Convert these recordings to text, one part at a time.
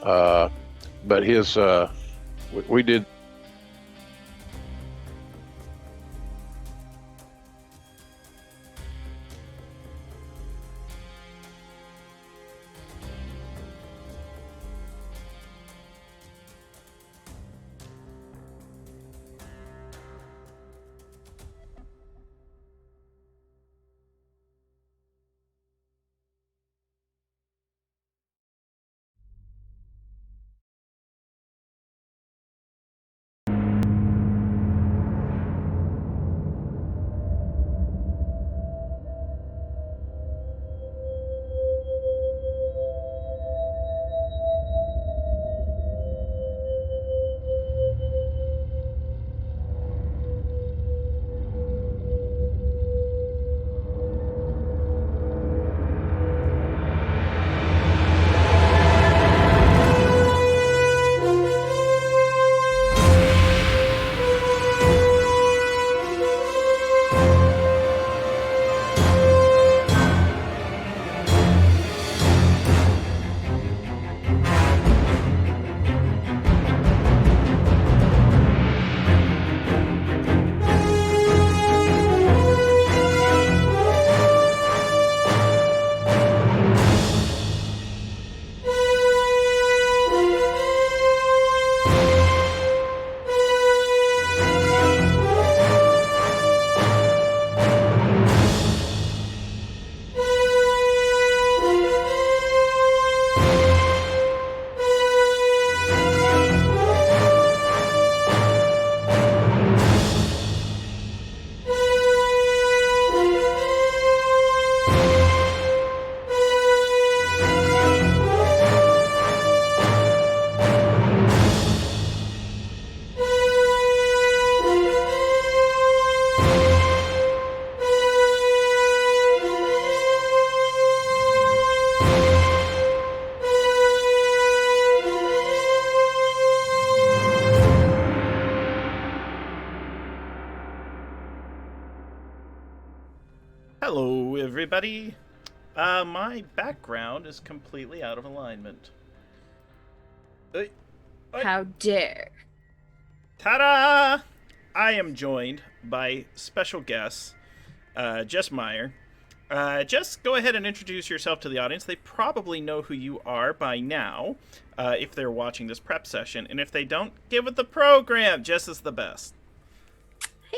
Uh, but we did. Hello, everybody. My background is completely out of alignment. Uh, uh, How dare. Ta-da! I am joined by special guest, Jess Meyer. Jess, go ahead and introduce yourself to the audience. They probably know who you are by now, if they're watching this prep session. And if they don't, give it the program. Jess is the best.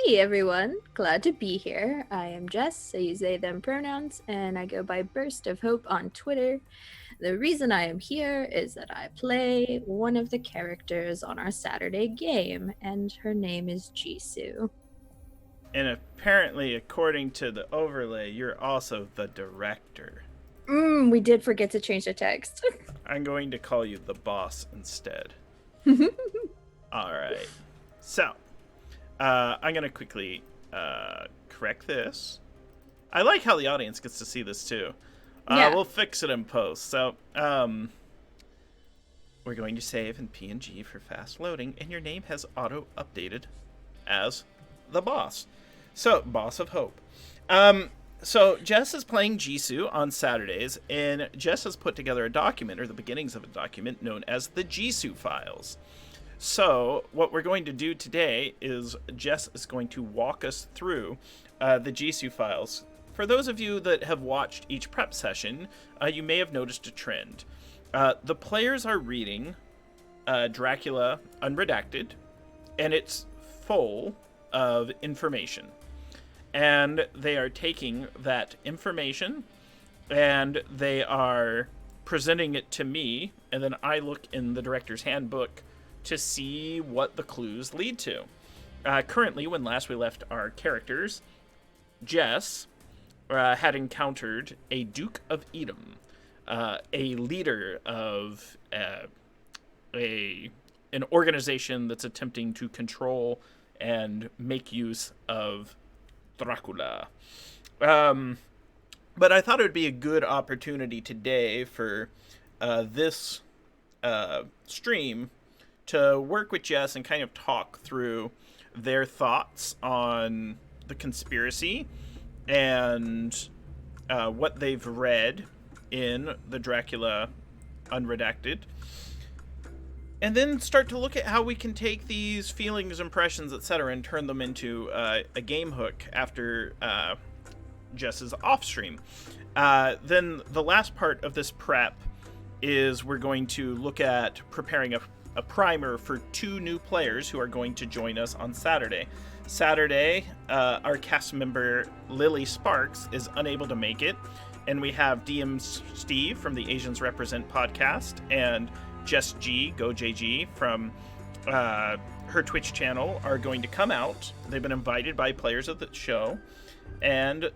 Hey everyone, glad to be here. I am Jess, I use they them pronouns, and I go by Burst of Hope on Twitter. The reason I am here is that I play one of the characters on our Saturday game, and her name is Ji-Soo. And apparently, according to the overlay, you're also the director. We did forget to change the text. I'm going to call you the boss instead. All right. So, I'm going to quickly correct this. I like how the audience gets to see this too. Yeah. We'll fix it in post. So, we're going to save in PNG for fast loading, and your name has auto-updated as the boss. So, Boss of Hope. So Jess is playing Ji-Soo on Saturdays, and Jess has put together a document, or the beginnings of a document, known as the Ji-Soo Files. So what we're going to do today is Jess is going to walk us through the Ji-Soo Files. For those of you that have watched each prep session, you may have noticed a trend. The players are reading Dracula Unredacted, and it's full of information. And they are taking that information and they are presenting it to me, and then I look in the director's handbook to see what the clues lead to. Currently, when last we left our characters, Jess had encountered a Duke of Edom, a leader of an organization that's attempting to control and make use of Dracula. But I thought it would be a good opportunity today for this stream to work with Jess and kind of talk through their thoughts on the conspiracy and what they've read in the Dracula Unredacted. and then start to look at how we can take these feelings, impressions, etc., and turn them into a game hook after Jess's off stream. Then the last part of this prep is we're going to look at preparing a primer for 2 new players who are going to join us on Saturday. Our cast member Lily Sparks is unable to make it, and we have DM Steve from the Asians Represent podcast and Jess G, Go JG from her Twitch channel are going to come out. They've been invited by players of the show, and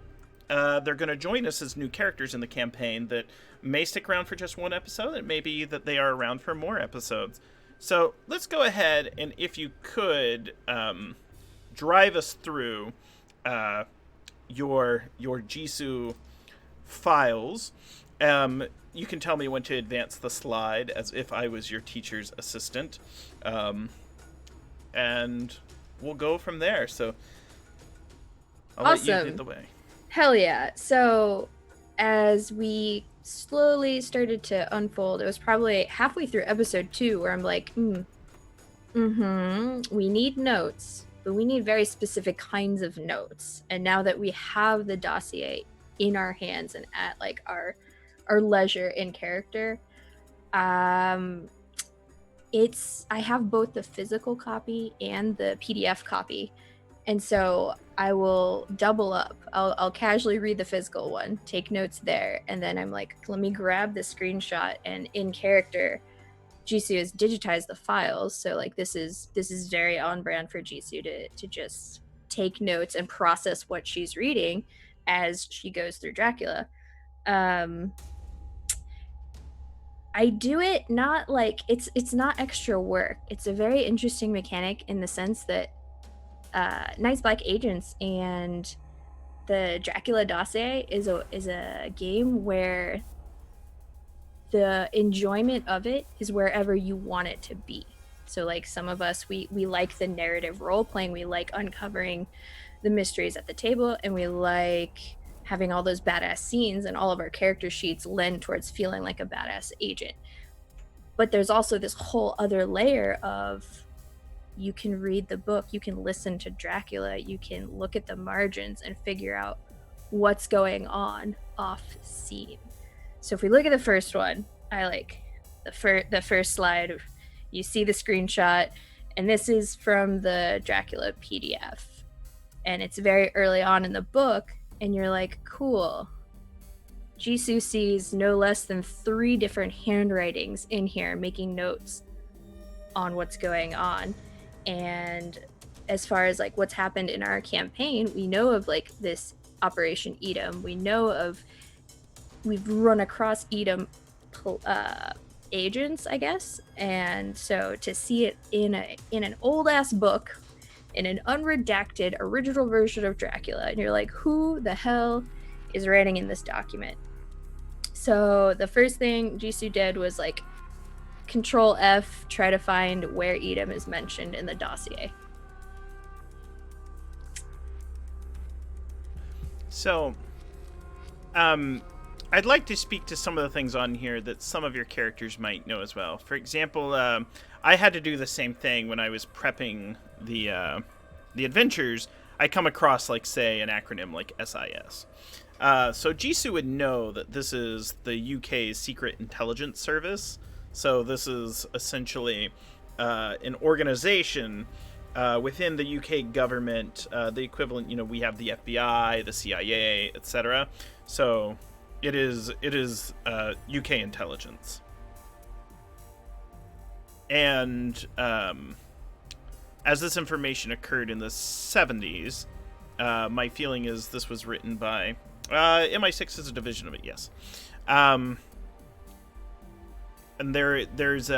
they're going to join us as new characters in the campaign that may stick around for just 1 episode. It may be that they are around for more episodes. So let's go ahead and, if you could, drive us through your Ji-Soo Files. You can tell me when to advance the slide as if I was your teacher's assistant. And we'll go from there. So I'll let you lead the way. Hell yeah. So as we slowly started to unfold, it was probably halfway through episode 2 where I'm like, we need notes, but we need very specific kinds of notes. And now that we have the dossier in our hands and at like our leisure in character, I have both the physical copy and the PDF copy, and so I will double up. I'll casually read the physical one, take notes there, and then I'm like, let me grab the screenshot, and in character Ji-Soo has digitized the files, so like this is very on brand for Ji-Soo to just take notes and process what she's reading as she goes through Dracula. I do it not like it's not extra work. It's a very interesting mechanic in the sense that Night's Black Agents and the Dracula Dossier is a game where the enjoyment of it is wherever you want it to be. So like some of us, we like the narrative role playing, we like uncovering the mysteries at the table, and we like having all those badass scenes, and all of our character sheets lend towards feeling like a badass agent. But there's also this whole other layer of, you can read the book, you can listen to Dracula, you can look at the margins and figure out what's going on off scene. So if we look at the first one, I like the first slide, you see the screenshot, and this is from the Dracula PDF. And it's very early on in the book, and you're like, cool. Ji-Soo sees no less than 3 different handwritings in here making notes on what's going on. And as far as like what's happened in our campaign, we know of like this Operation Edom. We know of, we've run across Edom agents, I guess. And so to see it in an old ass book, in an unredacted original version of Dracula, and you're like, who the hell is writing in this document? So the first thing Ji-Soo did was like Control F, try to find where Edom is mentioned in the dossier. So I'd like to speak to some of the things on here that some of your characters might know as well. For example, I had to do the same thing when I was prepping the adventures. I come across, like, say, an acronym like SIS. So Ji-Soo would know that this is the UK's Secret Intelligence Service. So this is essentially an organization within the UK government, the equivalent, we have the FBI, the CIA, etc. So it is UK intelligence. And as this information occurred in the 70s, my feeling is this was written by MI6 is a division of it, yes. And there's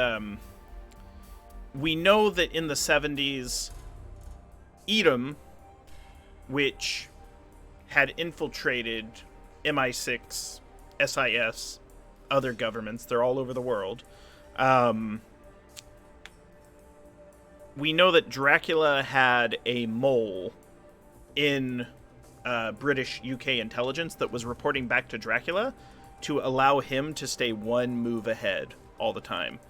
we know that in the 70s, Edom, which had infiltrated MI6, SIS, other governments, they're all over the world. We know that Dracula had a mole in British UK intelligence that was reporting back to Dracula to allow him to stay one move ahead all the time.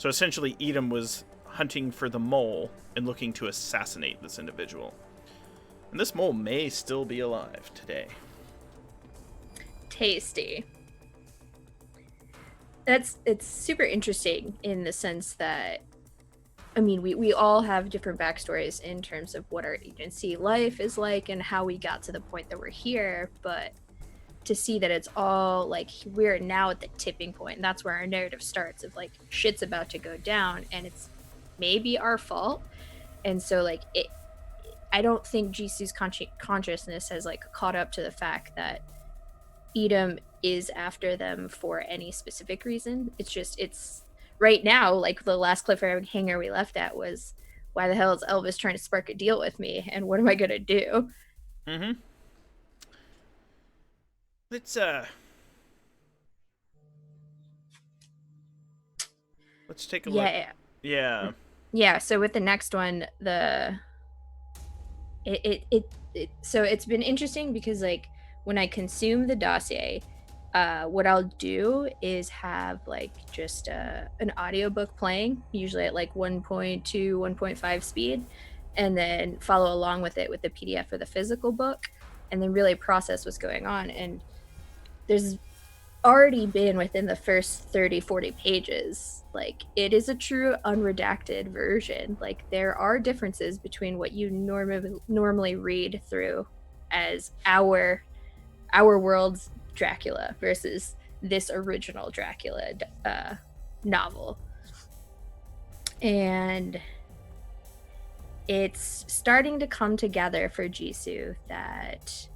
So essentially, Edom was hunting for the mole and looking to assassinate this individual. And this mole may still be alive today. Tasty. It's super interesting in the sense that, I mean, we all have different backstories in terms of what our agency life is like and how we got to the point that we're here, but to see that it's all like we're now at the tipping point, and that's where our narrative starts of like shit's about to go down and it's maybe our fault. And so like I don't think Ji-Soo's consciousness has like caught up to the fact that Edom is after them for any specific reason. It's right now, like the last cliffhanger we left at was, why the hell is Elvis trying to spark a deal with me, and what am I gonna do? Mm-hmm. Let's take a look. Yeah. So with the next one, so it's been interesting because like when I consume the dossier, what I'll do is have like just an audiobook playing, usually at like 1.2, 1.5 speed, and then follow along with it with the PDF or the physical book, and then really process what's going on. And there's already been within the first 30, 40 pages, like it is a true unredacted version. Like there are differences between what you normally read through as our world's Dracula versus this original Dracula novel. And it's starting to come together for Ji-Soo that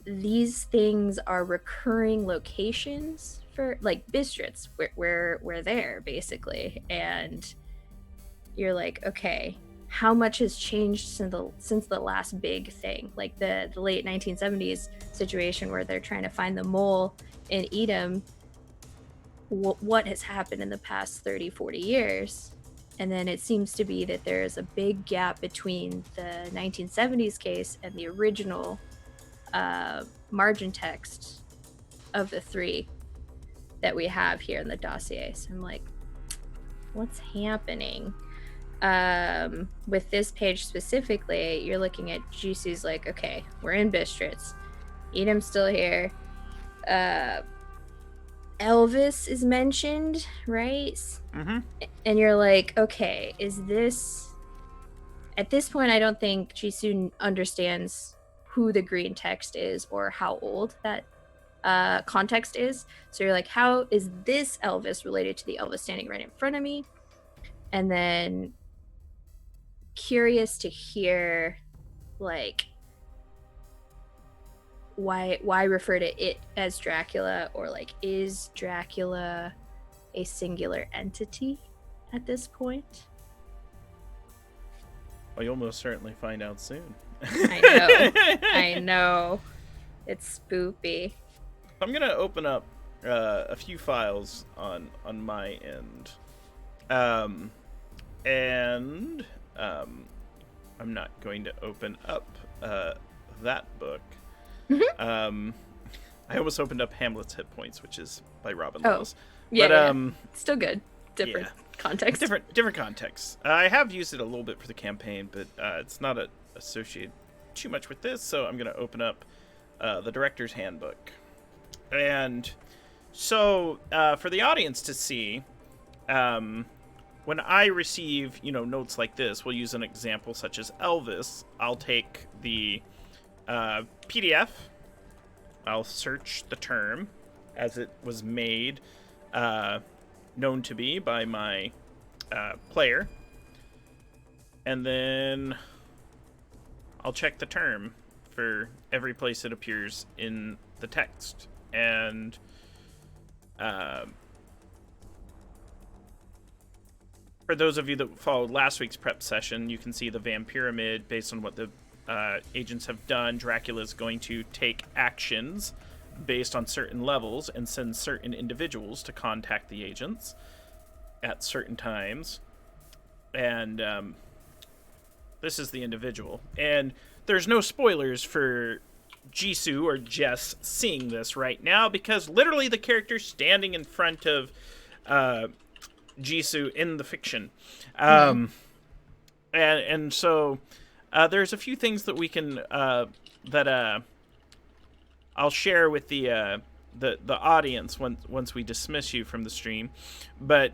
these things are recurring locations for like Bistritz. We're there basically, and you're like, okay, how much has changed since the last big thing, like the late 1970s situation where they're trying to find the mole in Edom? What has happened in the past 30, 40 years? And then it seems to be that there is a big gap between the 1970s case and the original margin text of the three that we have here in the dossier. So I'm like, what's happening? With this page specifically, you're looking at Ji-Soo's like, okay, we're in Bistritz. Edom's still here. Elvis is mentioned, right? Mm-hmm. And you're like, okay, is this... At this point, I don't think Ji-Soo understands who the green text is or how old that context is. So you're like, how is this Elvis related to the Elvis standing right in front of me? And then curious to hear like why refer to it as Dracula, or like, is Dracula a singular entity at this point? Well, you'll most certainly find out soon. I know. It's spoopy. I'm gonna open up a few files on my end, and I'm not going to open up that book. Mm-hmm. I almost opened up Hamlet's Hit Points, which is by Robin Oh, Laws. yeah, But yeah. Still good. Different context. Different contexts. I have used it a little bit for the campaign, but it's not associated too much with this, so I'm going to open up the Director's Handbook. And so for the audience to see, when I receive, notes like this, we'll use an example such as Elvis. I'll take the PDF. I'll search the term as it was made known to be by my player. And then I'll check the term for every place it appears in the text. And for those of you that followed last week's prep session, you can see the Van Pyramid. Based on what the agents have done, Dracula is going to take actions based on certain levels and send certain individuals to contact the agents at certain times. And this is the individual. And there's no spoilers for Ji-Soo or Jess seeing this right now, because literally the character standing in front of Ji-Soo in the fiction. Mhm. And so there's a few things that we can that I'll share with the audience once we dismiss you from the stream, but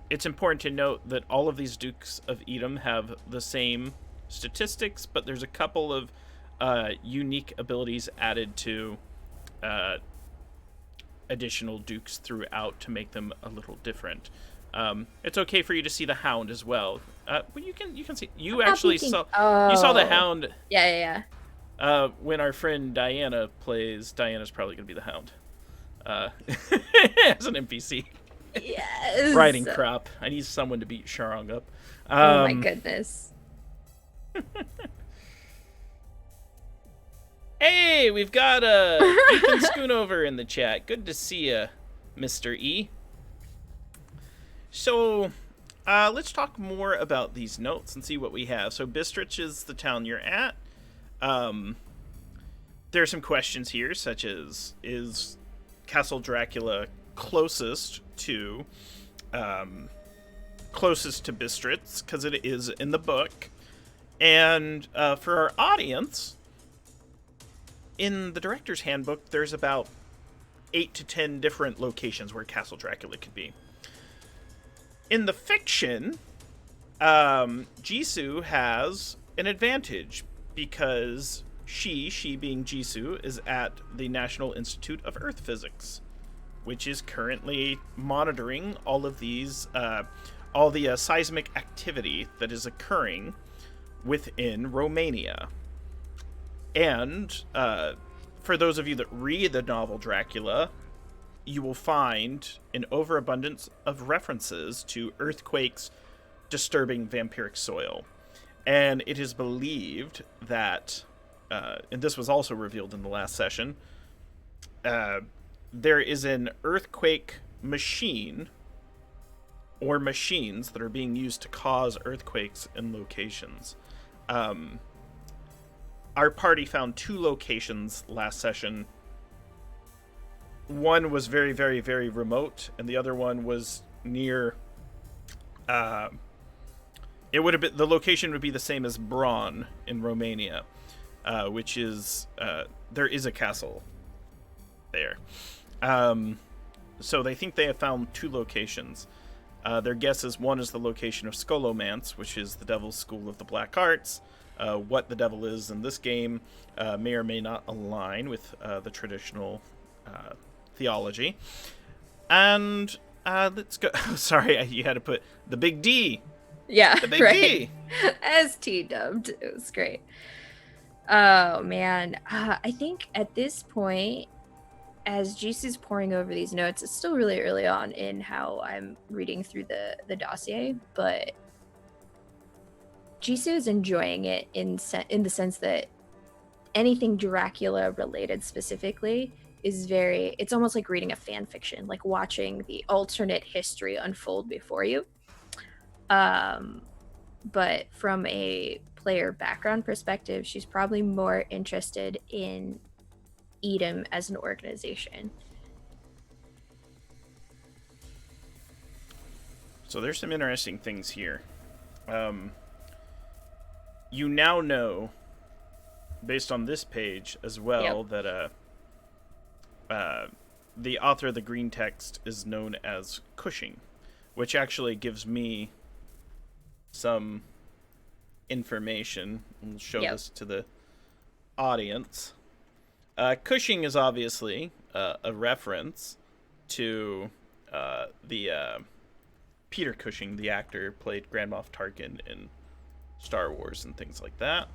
it's important to note that all of these Dukes of Edom have the same statistics, but there's a couple of unique abilities added to additional Dukes throughout to make them a little different. It's okay for you to see the Hound as well. But you can see you I'm not actually peeking. saw the Oh. Hound Yeah. when our friend Diana plays. Diana's probably gonna be the Hound as an NPC. Yes. Riding crop. I need someone to beat Sharong up. Oh my goodness. Hey, we've got Ethan Schoonover in the chat. Good to see you, Mr. E. So, let's talk more about these notes and see what we have. So, Bistritz is the town you're at. There are some questions here, such as, is Castle Dracula closest to Bistritz? Because it is in the book. And for our audience, in the Director's Handbook, there's about 8 to 10 different locations where Castle Dracula could be. In the fiction, Ji-Soo has an advantage because she being Ji-Soo, is at the National Institute of Earth Physics, which is currently monitoring all of these, all the seismic activity that is occurring within Romania. And for those of you that read the novel Dracula, you will find an overabundance of references to earthquakes disturbing vampiric soil. And it is believed that, and this was also revealed in the last session, there is an earthquake machine or machines that are being used to cause earthquakes in locations. Our party found 2 locations last session. One was very, very, very remote, and the other one was near. It would have been, the location would be the same as Braun in Romania, which is there is a castle there. So they think they have found 2 locations. Their guess is one is the location of Scholomance, which is the Devil's School of the Black Arts. What the devil is in this game may or may not align with the traditional theology. And let's go. Sorry, you had to put the big D. Yeah, The big right. D. As T-dubbed. It was great. Oh, man. I think at this point, as Ji-Soo's pouring over these notes, it's still really early on in how I'm reading through the dossier, but Ji-Soo is enjoying it in the sense that anything Dracula related specifically is it's almost like reading a fan fiction, like watching the alternate history unfold before you. But from a player background perspective, she's probably more interested in Edom as an organization. So there's some interesting things here. You now know, based on this page as well, that the author of the green text is known as Cushing, which actually gives me some information. We'll show this to the audience. Cushing is obviously a reference to the Peter Cushing, the actor, played Grand Moff Tarkin in Star Wars and things like that.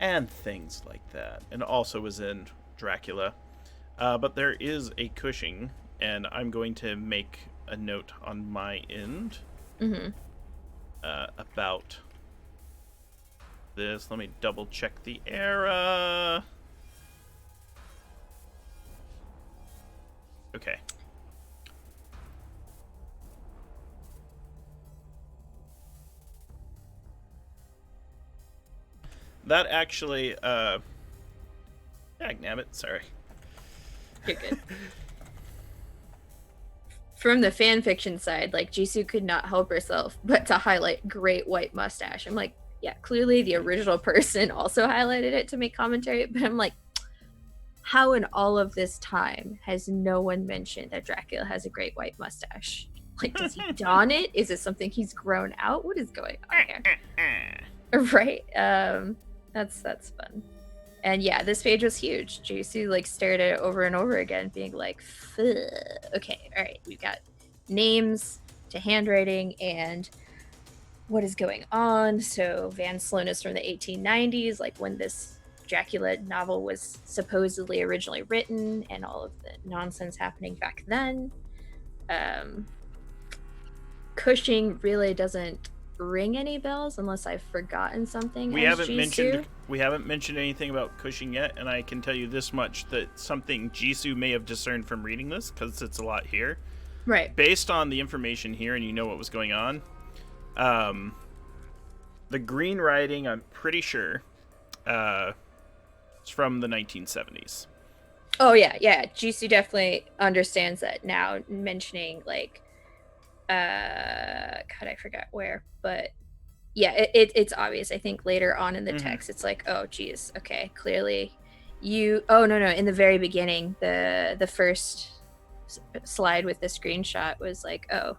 And things like that. And also was in Dracula. But there is a Cushing, and I'm going to make a note on my end about this. Let me double check the era. Okay. That actually, damn it, sorry. You're good. From the fan fiction side, like Ji-Soo could not help herself but to highlight great white mustache. I'm like, yeah, clearly the original person also highlighted it to make commentary, but I'm like, how in all of this time has no one mentioned that Dracula has a great white mustache? Like, does he don it? Is it something he's grown out? What is going on here? Right. That's fun. And yeah, this page was huge. Ji-Soo like stared at it over and over again, being like, okay, all right, we've got names to handwriting and what is going on. So Van Sloan is from the 1890s, like when this Dracula novel was supposedly originally written, and all of the nonsense happening back then. Cushing really doesn't ring any bells unless I've forgotten something. We haven't mentioned anything about Cushing yet, and I can tell you this much, that something Ji-Soo may have discerned from reading this, because it's a lot here. Right. Based on the information here, and you know what was going on, the green writing, I'm pretty sure, it's from the 1970s. Oh yeah. Ji-Soo definitely understands that now. Mentioning like, God, I forgot where, but yeah, it's obvious. I think later on in the text, it's like, oh geez, okay, clearly you. Oh no, in the very beginning, the first slide with the screenshot was like, oh,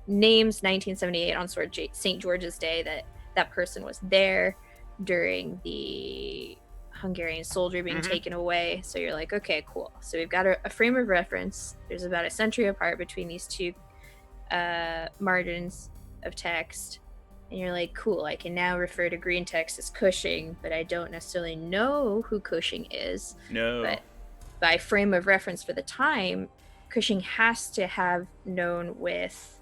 names 1978 on St. George's Day, that person was there during the Hungarian soldier being taken away. So you're like, okay, cool. So we've got a frame of reference. There's about a century apart between these two margins of text, and you're like, cool, I can now refer to green text as Cushing, but I don't necessarily know who Cushing is. No. But by frame of reference for the time, Cushing has to have known with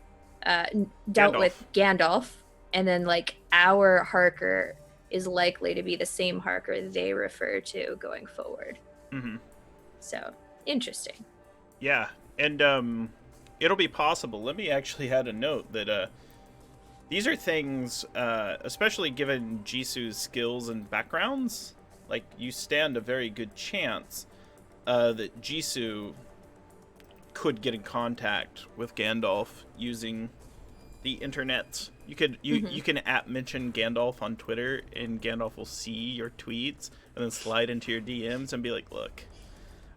dealt with Gandalf, and then like our Harker is likely to be the same Harker they refer to going forward. So interesting. Yeah, and it'll be possible. Let me actually add a note that these are things, especially given Ji-Soo's skills and backgrounds, like you stand a very good chance that Ji-Soo could get in contact with Gandalf using the internet. You can mention Gandalf on Twitter, and Gandalf will see your tweets and then slide into your DMs and be like, look,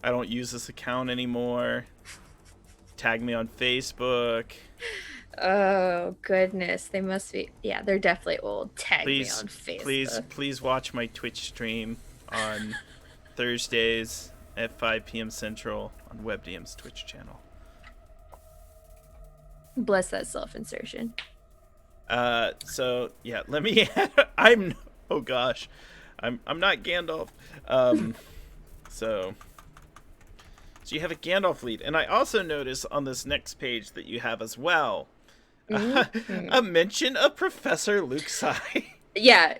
I don't use this account anymore. Tag me on Facebook. Oh goodness, they must be. Yeah, they're definitely old. Tag me on Facebook. Please watch my Twitch stream on Thursdays at 5 p.m. Central on WebDM's Twitch channel. Bless that self-insertion. So yeah, let me. Oh gosh, I'm not Gandalf. So you have a Gandalf lead, and I also notice on this next page that you have as well a mention of Professor Luke Sai. Yeah.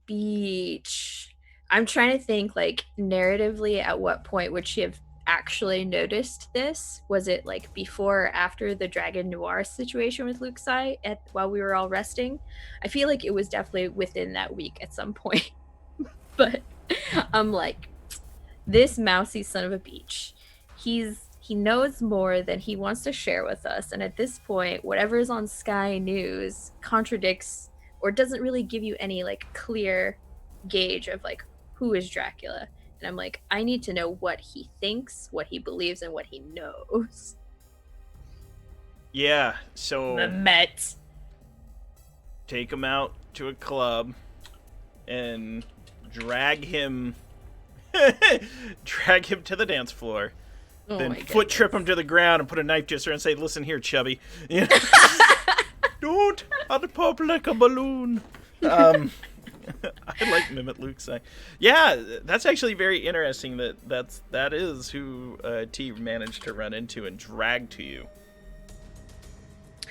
Beach. I'm trying to think, like, narratively, at what point would she have actually noticed this? Was it like before or after the Dragon Noir situation with Luke Sai while we were all resting? I feel like it was definitely within that week at some point. But I'm like, this mousy son of a beach, he knows more than he wants to share with us, and at this point whatever is on Sky News contradicts or doesn't really give you any like clear gauge of like who is Dracula. And I'm like, I need to know what he thinks, what he believes, and what he knows. Yeah, so the Met. Take him out to a club and drag him to the dance floor. Oh, then foot trip him to the ground and put a knife to his throat and say, listen here, chubby. Don't pop like a balloon. I like Mimit Luke Sai. Yeah, that's actually very interesting that is who T managed to run into and drag to you.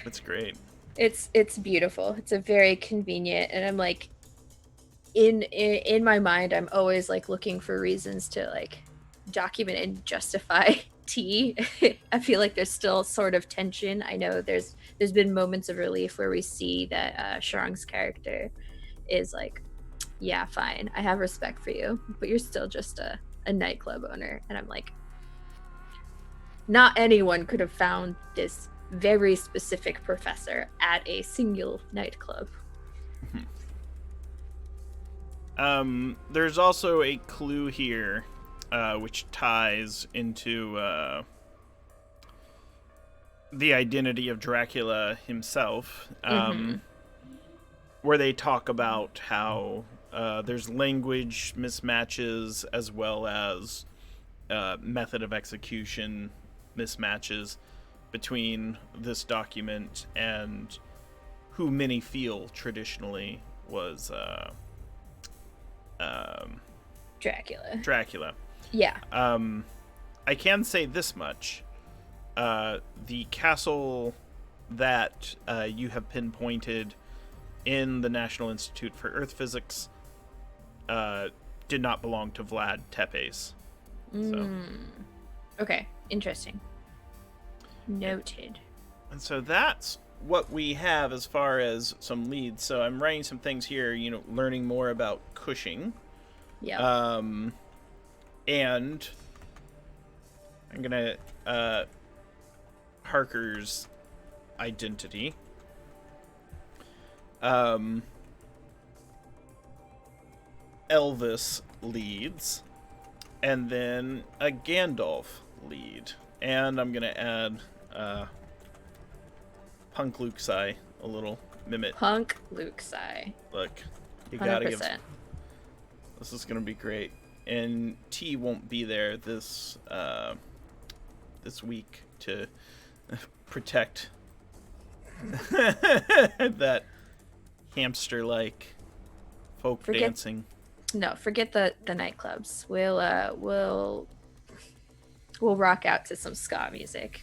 That's great. It's beautiful. It's a very convenient, and I'm like, in my mind, I'm always like looking for reasons to like document and justify T. I feel like there's still sort of tension. I know there's been moments of relief where we see that Sharang's character is like, yeah, fine, I have respect for you, but you're still just a a nightclub owner, and I'm like, not anyone could have found this very specific professor at a single nightclub. There's also a clue here, which ties into the identity of Dracula himself, where they talk about how there's language mismatches as well as method of execution mismatches between this document and who many feel traditionally was Dracula. Yeah. I can say this much. The castle that you have pinpointed in the National Institute for Earth Physics did not belong to Vlad Tepes. So. Okay, interesting. Noted. And so that's what we have as far as some leads. So I'm writing some things here, learning more about Cushing. Yeah. And I'm going to Harker's identity. Elvis leads. And then a Gandalf lead. And I'm going to add Punk Luxai a little. Mimit. Punk Luxai. Look, you 100%. gotta give... This is going to be great. And T won't be there this week to protect that hamster-like folk dancing. No, forget the nightclubs. We'll rock out to some ska music.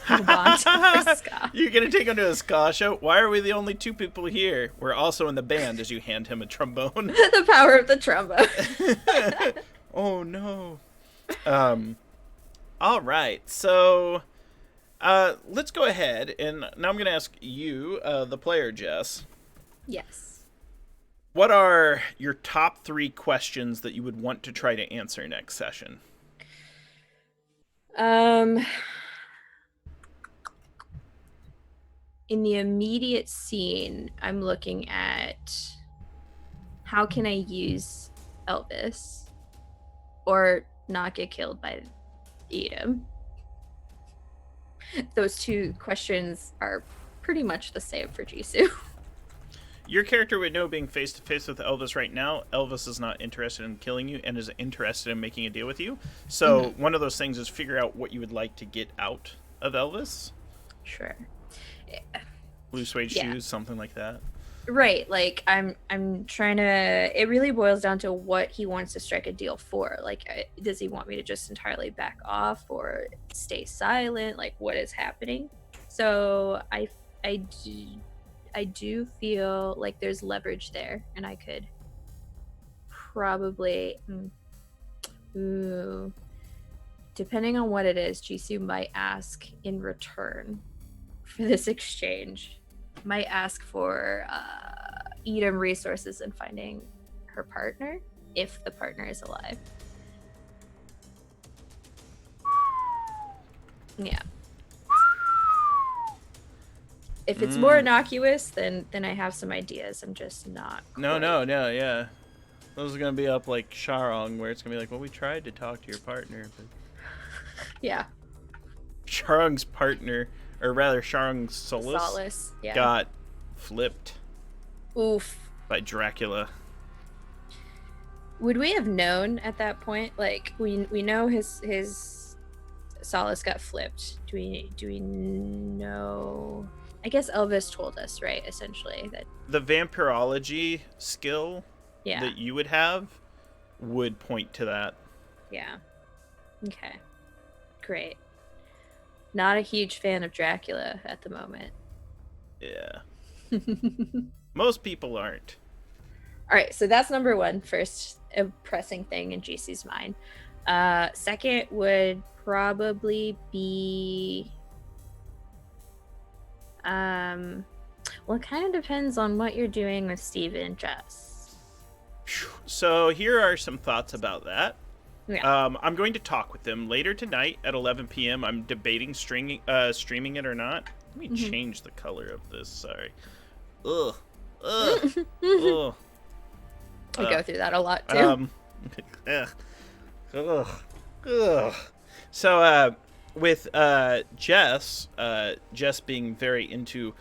We'll bond for ska. You're gonna take him to a ska show? Why are we the only two people here? We're also in the band. As you hand him a trombone. The power of the trombone. Oh no. All right. So, let's go ahead and now I'm gonna ask you, the player, Jess. Yes. What are your top 3 questions that you would want to try to answer next session? In the immediate scene, I'm looking at how can I use Elvis or not get killed by Edom. Those 2 questions are pretty much the same for Ji-Soo. Your character would know being face to face with Elvis right now. Elvis is not interested in killing you and is interested in making a deal with you. So one of those things is figure out what you would like to get out of Elvis. Sure. Blue suede shoes, something like that. Right. Like I'm trying to. It really boils down to what he wants to strike a deal for. Like, does he want me to just entirely back off or stay silent? Like, what is happening? So I do feel like there's leverage there, and I could probably, depending on what it is, Ji-Soo might ask in return for this exchange, might ask for Edom resources and finding her partner, if the partner is alive. Yeah. If it's more innocuous, then I have some ideas. I'm just not. No, yeah. Those are gonna be up like Sharong, where it's gonna be like, well, we tried to talk to your partner, but yeah. Sharong's partner, or rather Sharong's Solace, got flipped. Oof. By Dracula. Would we have known at that point? Like, we know his Solace got flipped. Do we know? I guess Elvis told us, right? Essentially, that the vampirology skill yeah. that you would have would point to that. Yeah. Okay. Great. Not a huge fan of Dracula at the moment. Yeah. Most people aren't. All right, so that's number one, first a pressing thing in Ji-Soo's mind. Second would probably be well, it kind of depends on what you're doing with Steve and Jess. So here are some thoughts about that. Yeah. I'm going to talk with them later tonight at 11 p.m. I'm debating streaming it or not. Let me change the color of this. Sorry. Ugh. Ugh. Ugh. I go through that a lot too. Ugh. Ugh. Ugh. So, with Jess, Jess being very into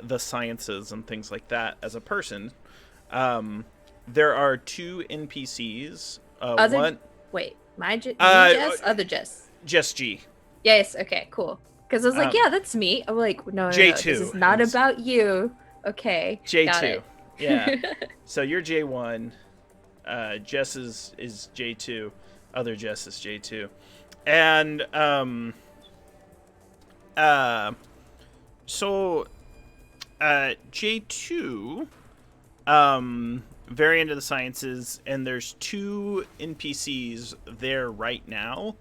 the sciences and things like that as a person, there are 2 NPCs. Wait, me Jess, other Jess. Jess G. Yes. Okay. Cool. Because I was like, yeah, that's me. I'm like, no, J2 this is not about you. Okay. J2. Got it. Yeah. So you're J1. Jess is J2. Other Jess is J2. And so J2 very into the sciences, and there's 2 NPCs there right now.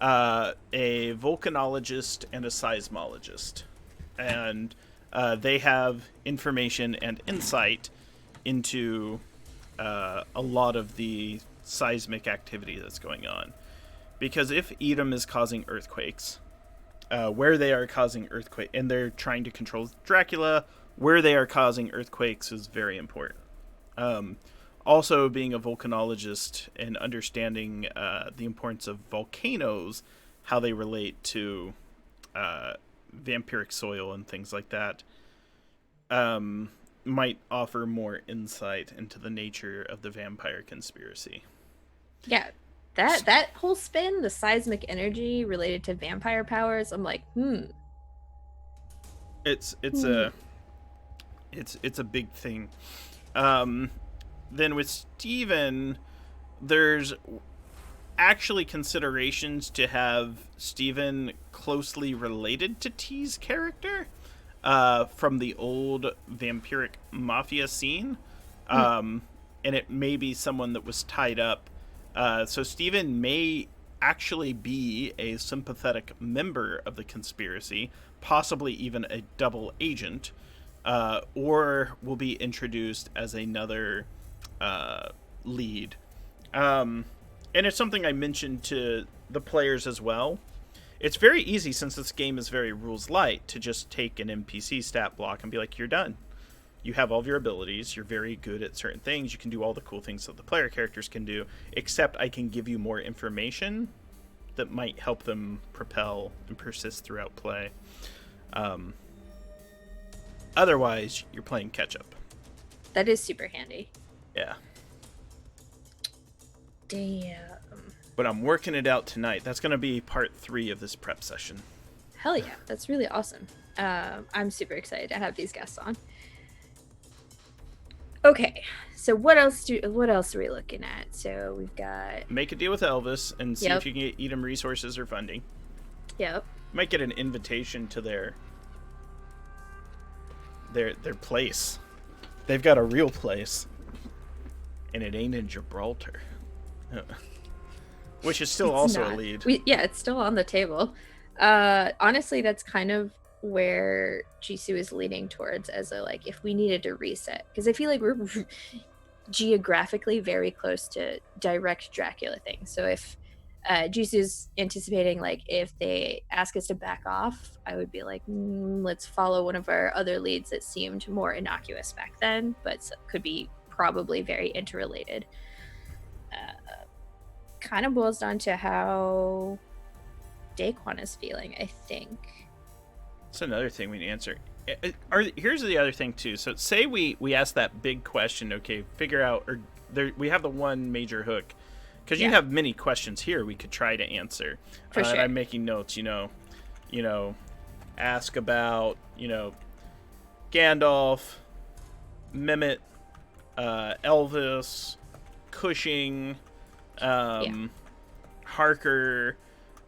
A volcanologist and a seismologist. And they have information and insight into a lot of the seismic activity that's going on. Because if Edom is causing earthquakes, where they are causing earthquakes, and they're trying to control Dracula, where they are causing earthquakes is very important. Also, being a volcanologist and understanding the importance of volcanoes, how they relate to vampiric soil and things like that, might offer more insight into the nature of the vampire conspiracy. Yeah, that whole spin, the seismic energy related to vampire powers, I'm like, It's a big thing. Then with Steven, there's actually considerations to have Steven closely related to T's character from the old vampiric mafia scene. And it may be someone that was tied up. So Steven may actually be a sympathetic member of the conspiracy, possibly even a double agent, or will be introduced as another lead. And it's something I mentioned to the players as well. It's very easy, since this game is very rules light, to just take an NPC stat block and be like, you're done. You have all of your abilities, you're very good at certain things, you can do all the cool things that the player characters can do, except I can give you more information that might help them propel and persist throughout play. Otherwise, you're playing catch-up. that is super handy. Yeah. Damn. But I'm working it out tonight. That's going to be part 3 of this prep session. Hell yeah, that's really awesome. I'm super excited to have these guests on. Okay, so what else are we looking at? So we've got Make a deal with Elvis and see Yep. if you can get Edom resources or funding. Yep. Might get an invitation to their place. They've got a real place, and it ain't in Gibraltar, which is still It's also not. a lead. It's still on the table. Honestly, that's kind of where Ji-Soo is leaning towards, as a, like, if we needed to reset, because I feel like we're geographically very close to direct Dracula things. So if Ji-Soo's anticipating, like, if they ask us to back off, I would be like, let's follow one of our other leads that seemed more innocuous back then, but could be probably very interrelated. Kind of boils down to how Daquan is feeling, I think. That's another thing we need to answer. Here's the other thing too. So say we ask that big question. Okay, figure out, or we have the one major hook, because you have many questions here we could try to answer. For sure. And I'm making notes. Ask about Gandalf, Mehmet, Elvis, Cushing, Harker.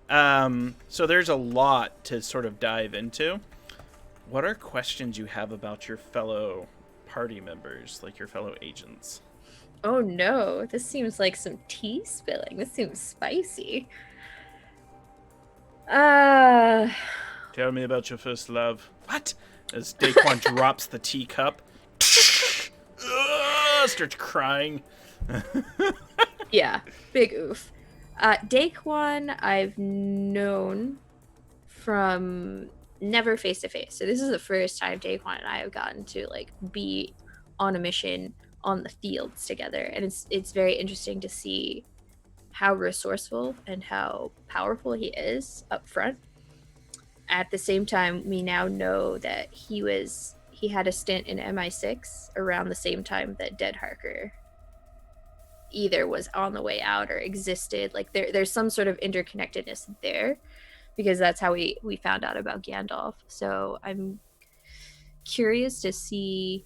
So there's a lot to sort of dive into. What are questions you have about your fellow party members, like your fellow agents? Oh no, this seems like some tea spilling. This seems spicy. Tell me about your first love. What? As Daquan drops the teacup, starts crying. Yeah, big oof. Daquan, I've known from never face to face. So this is the first time Daquan and I have gotten to like be on a mission on the fields together, and it's very interesting to see how resourceful and how powerful he is up front. At the same time, we now know that he had a stint in MI6 around the same time that Dead Harker either was on the way out or existed. Like there's some sort of interconnectedness there, because that's how we found out about Gandalf. So I'm curious to see,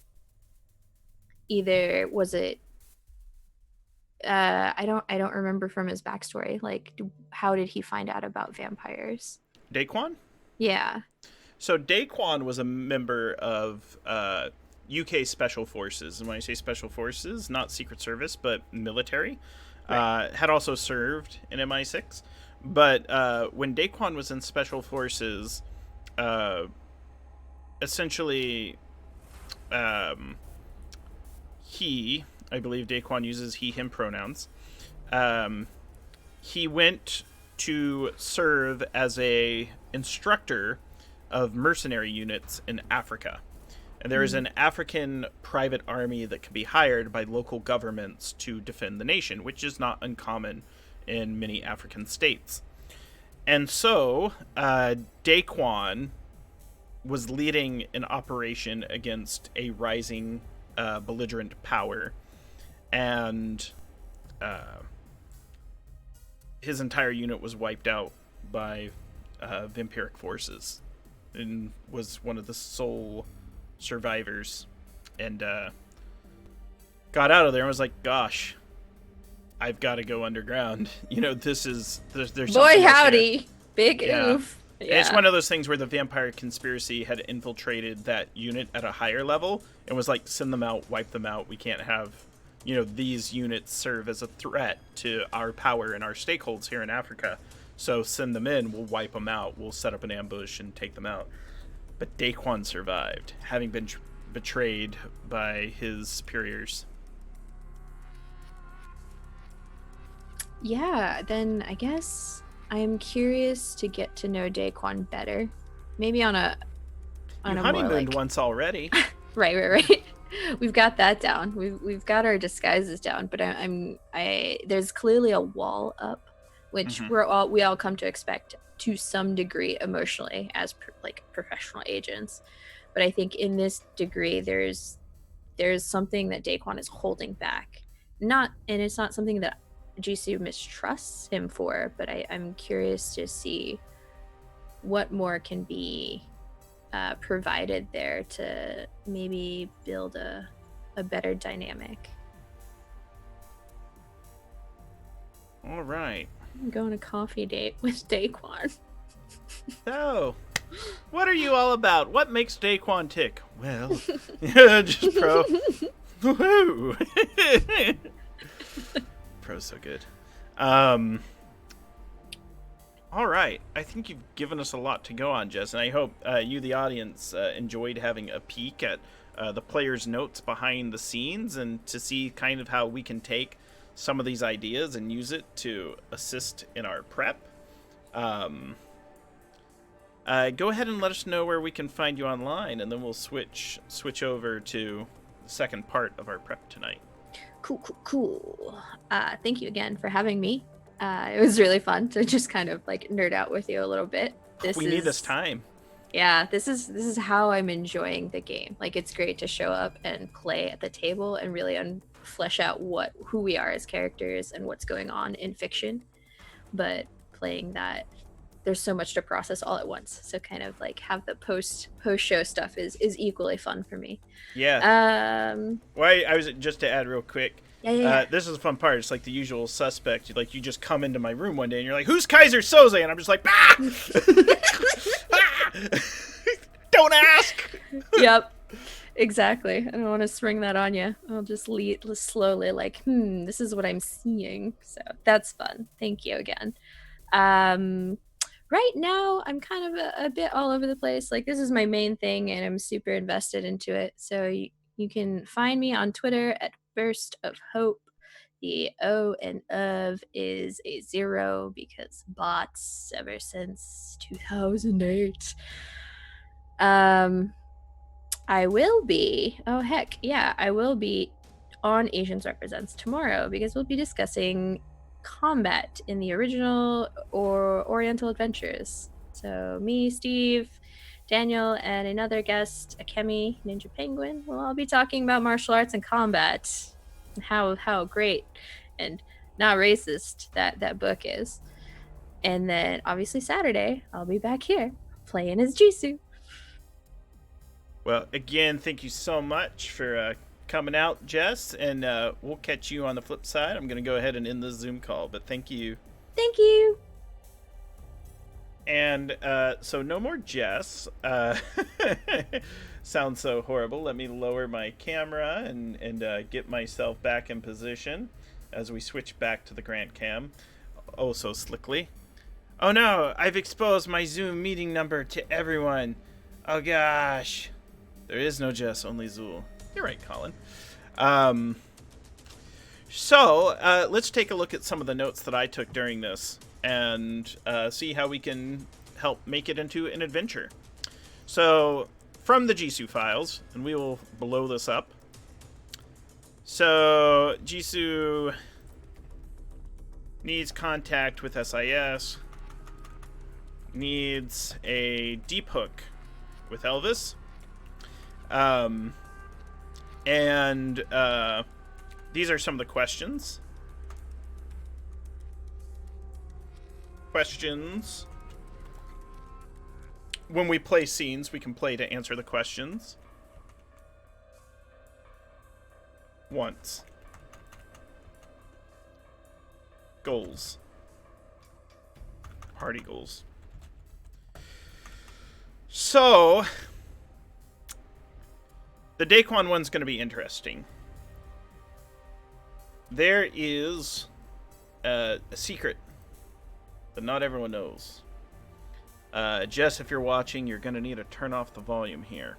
either was it I don't remember from his backstory, like how did he find out about vampires? Daquan? Yeah. So Daquan was a member of UK Special Forces, and when I say Special Forces, not Secret Service, but military. Right. Had also served in MI6. But when Daquan was in Special Forces, essentially, I believe Daquan uses he, him pronouns. He went to serve as a instructor of mercenary units in Africa. And there is an African private army that can be hired by local governments to defend the nation, which is not uncommon in many African states. And so, Daquan was leading an operation against a rising belligerent power, and his entire unit was wiped out by vampiric forces, and was one of the sole survivors, and got out of there and was like, gosh, I've got to go underground. You know, there's boy howdy, big oof. Yeah. It's one of those things where the vampire conspiracy had infiltrated that unit at a higher level and was like, send them out, wipe them out. We can't have, these units serve as a threat to our power and our stakeholders here in Africa. So send them in, we'll wipe them out, we'll set up an ambush and take them out. But Daquan survived, having been betrayed by his superiors. Yeah, then I guess I'm curious to get to know Daquan better. Maybe on a honeymooned more like... once already. Right. We've got that down. We've got our disguises down, but there's clearly a wall up, which we all come to expect to some degree emotionally as professional agents. But I think in this degree, there's something that Daquan is holding back. And it's not something that Ji-Soo mistrusts him for, but I'm curious to see what more can be provided there to maybe build a better dynamic. All right. I'm going on a coffee date with Daquan. So, what are you all about? What makes Daquan tick? Well, just pro. Woohoo! Pro's so good. All right. I think you've given us a lot to go on, Jess, and I hope you, the audience, enjoyed having a peek at the players' notes behind the scenes, and to see kind of how we can take some of these ideas and use it to assist in our prep. Go ahead and let us know where we can find you online, and then we'll switch over to the second part of our prep tonight. Cool. Thank you again for having me. It was really fun to just kind of like nerd out with you a little bit. We need this time. Yeah, this is how I'm enjoying the game. Like, it's great to show up and play at the table and really flesh out who we are as characters and what's going on in fiction. But playing that, there's so much to process all at once. So kind of like have the post show stuff is equally fun for me. Yeah. Well, I was just to add real quick. Yeah. This is the fun part. It's like the usual suspect. You just come into my room one day and you're like, "Who's Kaiser Soze?" And I'm just like, "Ah! Don't ask." Yep. Exactly. I don't want to spring that on you. I'll just lead slowly, like, this is what I'm seeing. So that's fun. Thank you again. Right now, I'm kind of a bit all over the place. Like, this is my main thing, and I'm super invested into it. So you can find me on Twitter at Burst of Hope. The O in of is a 0 because bots ever since 2008. I will be, oh heck, yeah, I will be on Asians Represents tomorrow because we'll be discussing combat in the original or Oriental Adventures. So me, Steve, Daniel, and another guest, Akemi, Ninja Penguin, will all be talking about martial arts and combat and how great and not racist that book is. And then obviously Saturday, I'll be back here playing as Ji-Soo. Well, again, thank you so much for coming out, Jess, and we'll catch you on the flip side. I'm going to go ahead and end the Zoom call, but thank you. Thank you. And so no more Jess. Sounds so horrible. Let me lower my camera and get myself back in position as we switch back to the Grant Cam. Oh, so slickly. Oh no, I've exposed my Zoom meeting number to everyone. Oh gosh. There is no Jess, only Zool. You're right, Colin. So let's take a look at some of the notes that I took during this and see how we can help make it into an adventure. So, from the Ji-Soo Files, and we will blow this up. So, Ji-Soo needs contact with SIS, needs a deep hook with Elvis, and these are some of the questions. When we play scenes, we can play to answer the questions. Once. Goals. Party goals. So, the Daquan one's going to be interesting. There is a secret that not everyone knows. Jess, if you're watching, you're going to need to turn off the volume here.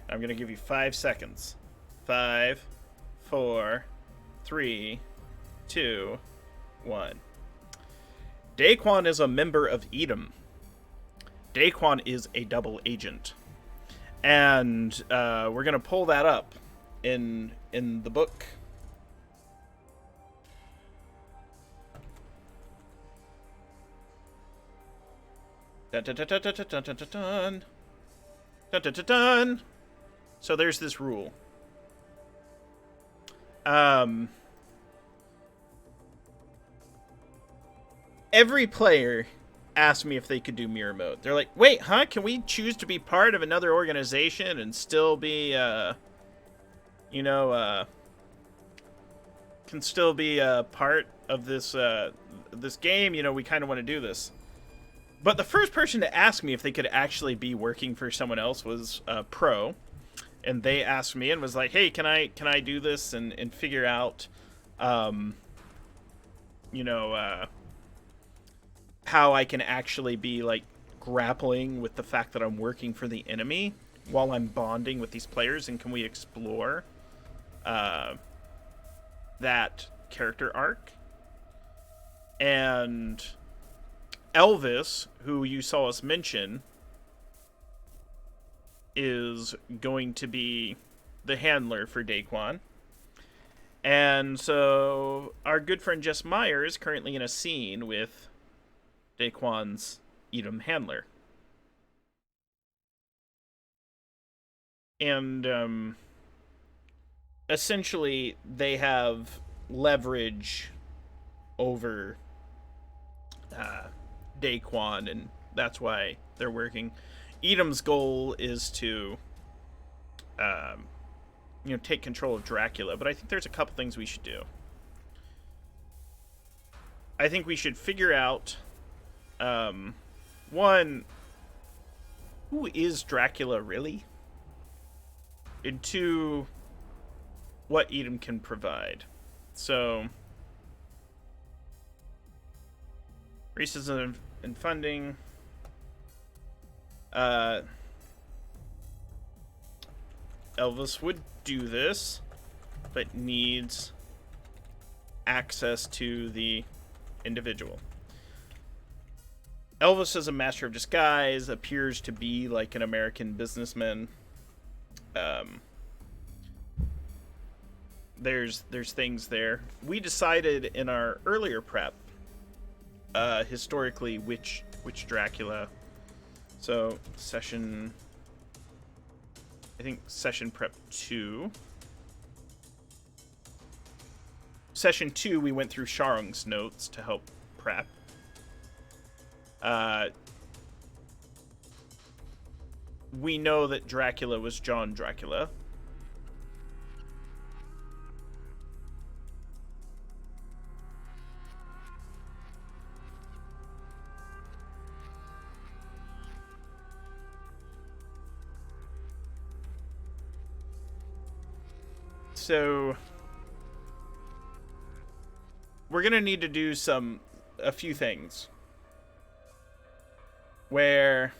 I'm going to give you 5 seconds. 5, 4, 3, 2, 1. Daquan is a member of Edom. Daquan is a double agent. And we're going to pull that up in the book. Dun, dun, dun, dun, dun, dun, dun, dun, dun, dun, dun, dun. So there's this rule. Every player asked me if they could do mirror mode. They're like, wait, huh? Can we choose to be part of another organization and still be, can still be part of this this game? You know, we kind of want to do this. But the first person to ask me if they could actually be working for someone else was Pro, and they asked me and was like, "Hey, can I do this and figure out, how I can actually be like grappling with the fact that I'm working for the enemy while I'm bonding with these players, and can we explore that character arc?" And Elvis, who you saw us mention, is going to be the handler for Daquan. And so our good friend Jess Meyer is currently in a scene with Daquan's Edom handler. And essentially they have leverage over Daquan, and that's why they're working. Edom's goal is to take control of Dracula, but I think there's a couple things we should do. I think we should figure out one, who is Dracula really? And two, what Edom can provide. So racism and funding. Elvis would do this, but needs access to the individual. Elvis is a master of disguise, appears to be like an American businessman. There's things there. We decided in our earlier prep, historically, which Dracula. So session prep 2. Session 2, we went through Sharung's notes to help prep. We know that Dracula was John Dracula. So we're gonna need to do a few things where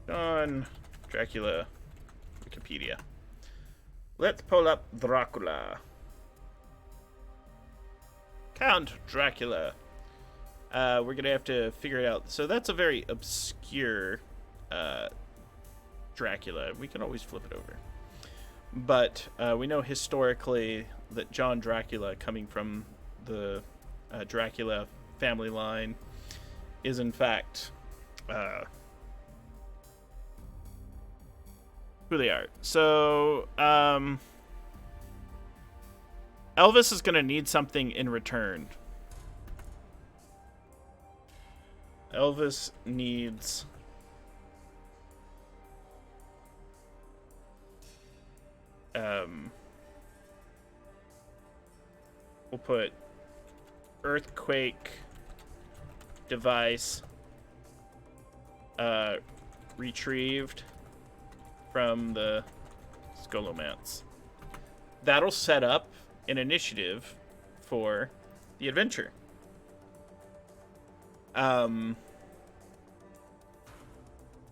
on Dracula Wikipedia. Let's pull up Dracula. Count Dracula. We're gonna have to figure it out. So that's a very obscure Dracula. We can always flip it over. But we know historically that John Dracula, coming from the Dracula family line, is in fact who they are. So Elvis is going to need something in return. Elvis needs we'll put earthquake device retrieved from the Scholomance. That'll set up an initiative for the adventure.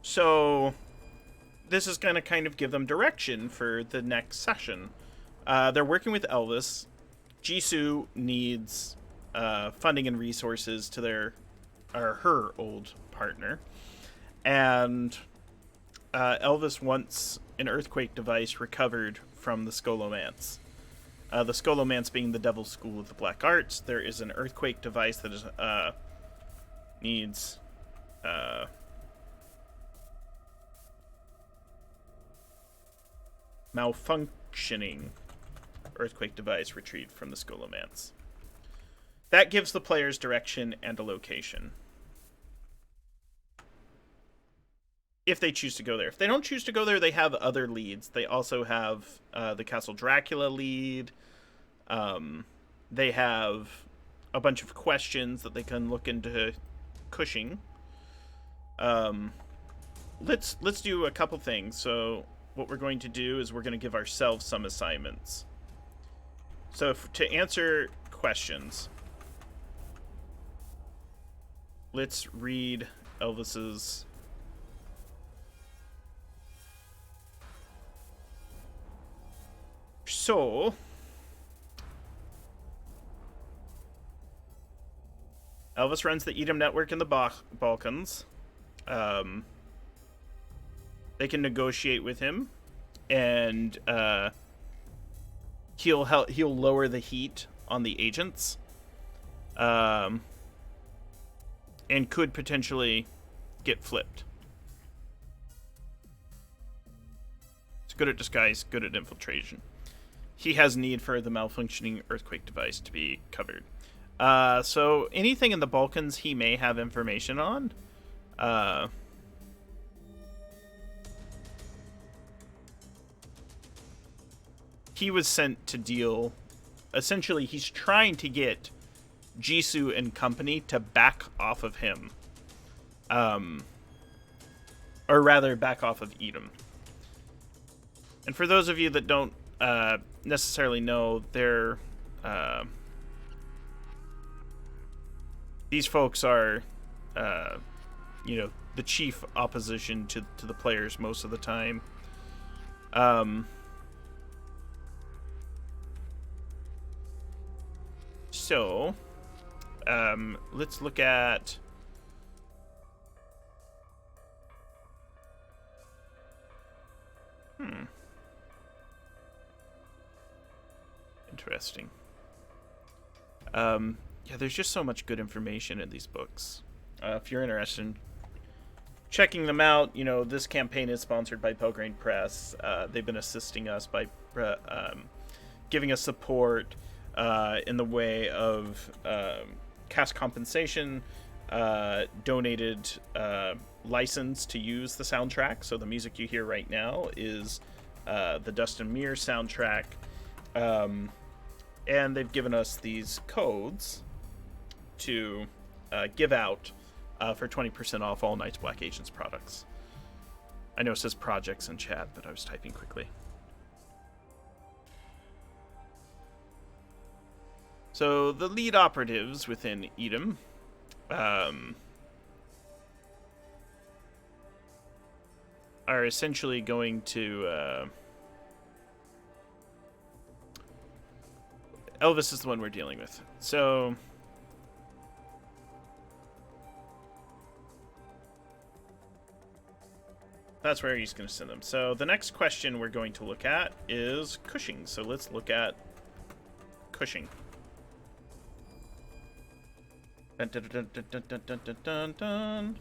So this is going to kind of give them direction for the next session. They're working with Elvis. Ji-Soo needs funding and resources to her old partner. And Elvis wants an earthquake device recovered from the Scholomance. The Scholomance being the Devil's School of the Black Arts. There is an earthquake device that is needs malfunctioning earthquake device retrieved from the Scholomance. That gives the players direction and a location, if they choose to go there. If they don't choose to go there, they have other leads. They also have the Castle Dracula lead. They have a bunch of questions that they can look into Cushing. Let's do a couple things. So what we're going to do is we're going to give ourselves some assignments. So to answer questions, let's read Elvis's So Elvis runs the Edom network in the Balkans. They can negotiate with him, and he'll lower the heat on the agents, and could potentially get flipped. He's good at disguise, good at infiltration. He has need for the malfunctioning earthquake device to be covered. So anything in the Balkans he may have information on. He was sent to deal. Essentially, he's trying to get Ji-Soo and company to back off of him. Or rather, back off of Edom. And for those of you that don't necessarily know, they're these folks are the chief opposition to the players most of the time. Um, so, let's look at... Interesting. Yeah, there's just so much good information in these books. If you're interested in checking them out, you know, this campaign is sponsored by Pelgrane Press. They've been assisting us by giving us support in the way of cast compensation, donated license to use the soundtrack. So the music you hear right now is the Dustin Muir soundtrack. And they've given us these codes to give out for 20% off all Night's Black Agents products. I know it says projects in chat, but I was typing quickly. So the lead operatives within Edom are essentially going to... Elvis is the one we're dealing with. So... that's where he's going to send them. So the next question we're going to look at is Cushing. So let's look at Cushing. Dun, dun, dun, dun, dun, dun, dun, dun, dun, dun.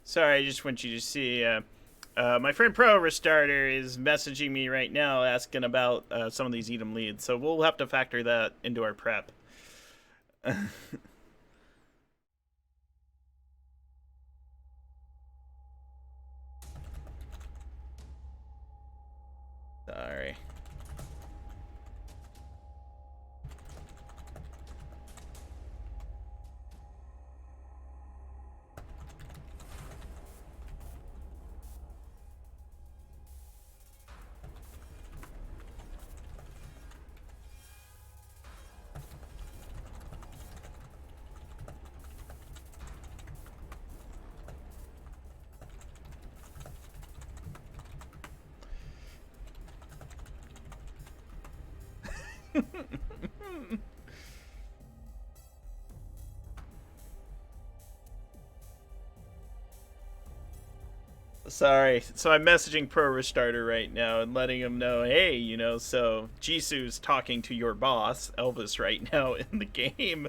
Sorry, I just want you to see, my friend Pro Restarter is messaging me right now asking about some of these Edom leads, so we'll have to factor that into our prep. Sorry. Sorry. So I'm messaging Pro Restarter right now and letting him know, hey, you know, so Ji-Soo's talking to your boss, Elvis, right now in the game.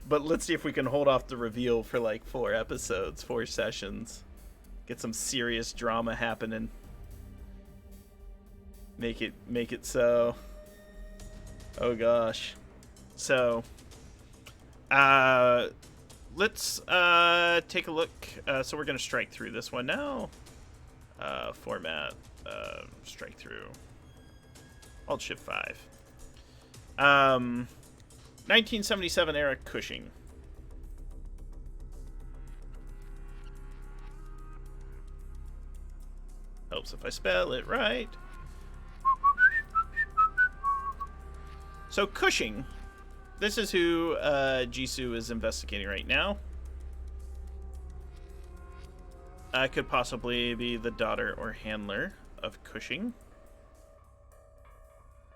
But let's see if we can hold off the reveal for like 4 episodes, 4 sessions. Get some serious drama happening. Make it so. Oh gosh. So let's take a look. So we're gonna strike through this one now. Format, strike through. Alt Shift 5. 1977 era Cushing. Helps if I spell it right. So Cushing, this is who Ji-Soo is investigating right now. Could possibly be the daughter or handler of Cushing.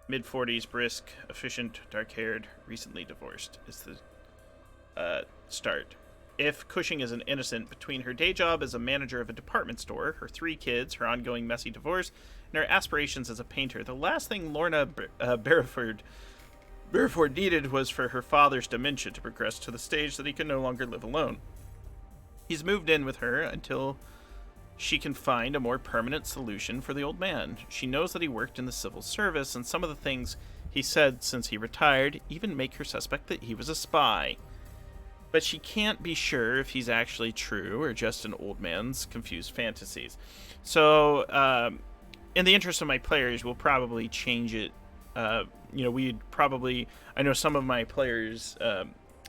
Mid-40s, brisk, efficient, dark-haired, recently divorced is the start. If Cushing is an innocent, between her day job as a manager of a department store, her 3 kids, her ongoing messy divorce, and her aspirations as a painter, the last thing Lorna Barrowford needed was for her father's dementia to progress to the stage that he can no longer live alone. He's moved in with her until she can find a more permanent solution for the old man. She knows that he worked in the civil service, and some of the things he said since he retired even make her suspect that he was a spy. but she can't be sure if he's actually true or just an old man's confused fantasies. So, in the interest of my players, we'll probably change it. I know some of my players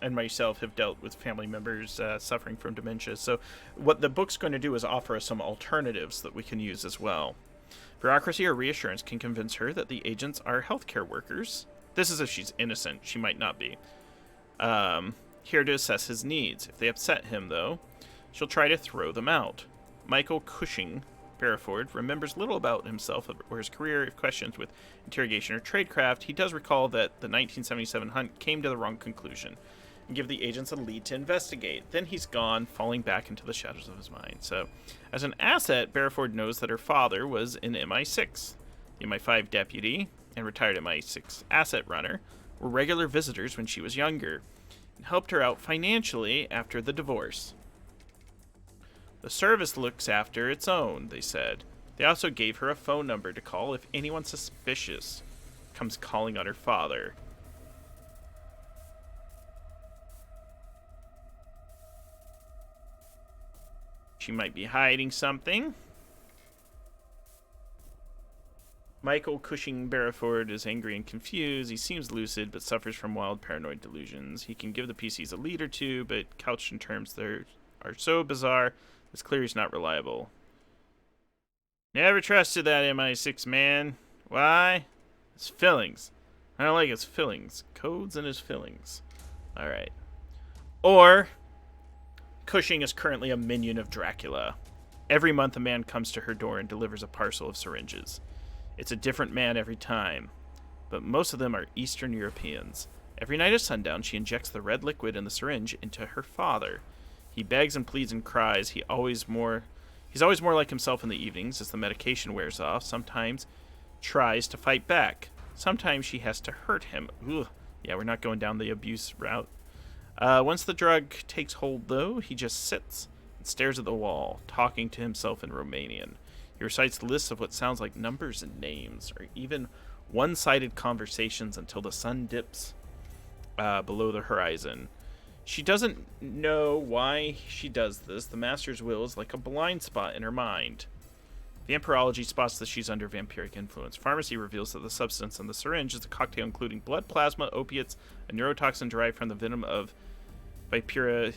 and myself have dealt with family members suffering from dementia. So, what the book's going to do is offer us some alternatives that we can use as well. Bureaucracy or reassurance can convince her that the agents are healthcare workers. This is if she's innocent. She might not be. Here to assess his needs. If they upset him, though, she'll try to throw them out. Michael Cushing Barrowford remembers little about himself or his career. If questioned with interrogation or tradecraft, he does recall that the 1977 hunt came to the wrong conclusion and give the agents a lead to investigate. Then he's gone, falling back into the shadows of his mind. So, as an asset, Barrowford knows that her father was in MI6. The MI5 deputy and retired MI6 asset runner were regular visitors when she was younger and helped her out financially after the divorce. The service looks after its own, they said. They also gave her a phone number to call if anyone suspicious comes calling on her father. She might be hiding something. Michael Cushing Barrowford is angry and confused. He seems lucid, but suffers from wild paranoid delusions. He can give the PCs a lead or two, but couched in terms that are so bizarre, it's clear he's not reliable. Never trusted that MI6 man. Why? His fillings. I don't like his fillings. Codes and his fillings. Alright. Or, Cushing is currently a minion of Dracula. Every month a man comes to her door and delivers a parcel of syringes. It's a different man every time, but most of them are Eastern Europeans. Every night at sundown, she injects the red liquid in the syringe into her father. He begs and pleads and cries. He's always more like himself in the evenings as the medication wears off. Sometimes tries to fight back. Sometimes she has to hurt him. Ugh. Yeah, we're not going down the abuse route. Once the drug takes hold, though, he just sits and stares at the wall, talking to himself in Romanian. He recites lists of what sounds like numbers and names, or even one-sided conversations until the sun dips below the horizon. She doesn't know why she does this. The Master's will is like a blind spot in her mind. Vampirology spots that she's under vampiric influence. Pharmacy reveals that the substance in the syringe is a cocktail including blood plasma, opiates, a neurotoxin derived from the venom of Vipera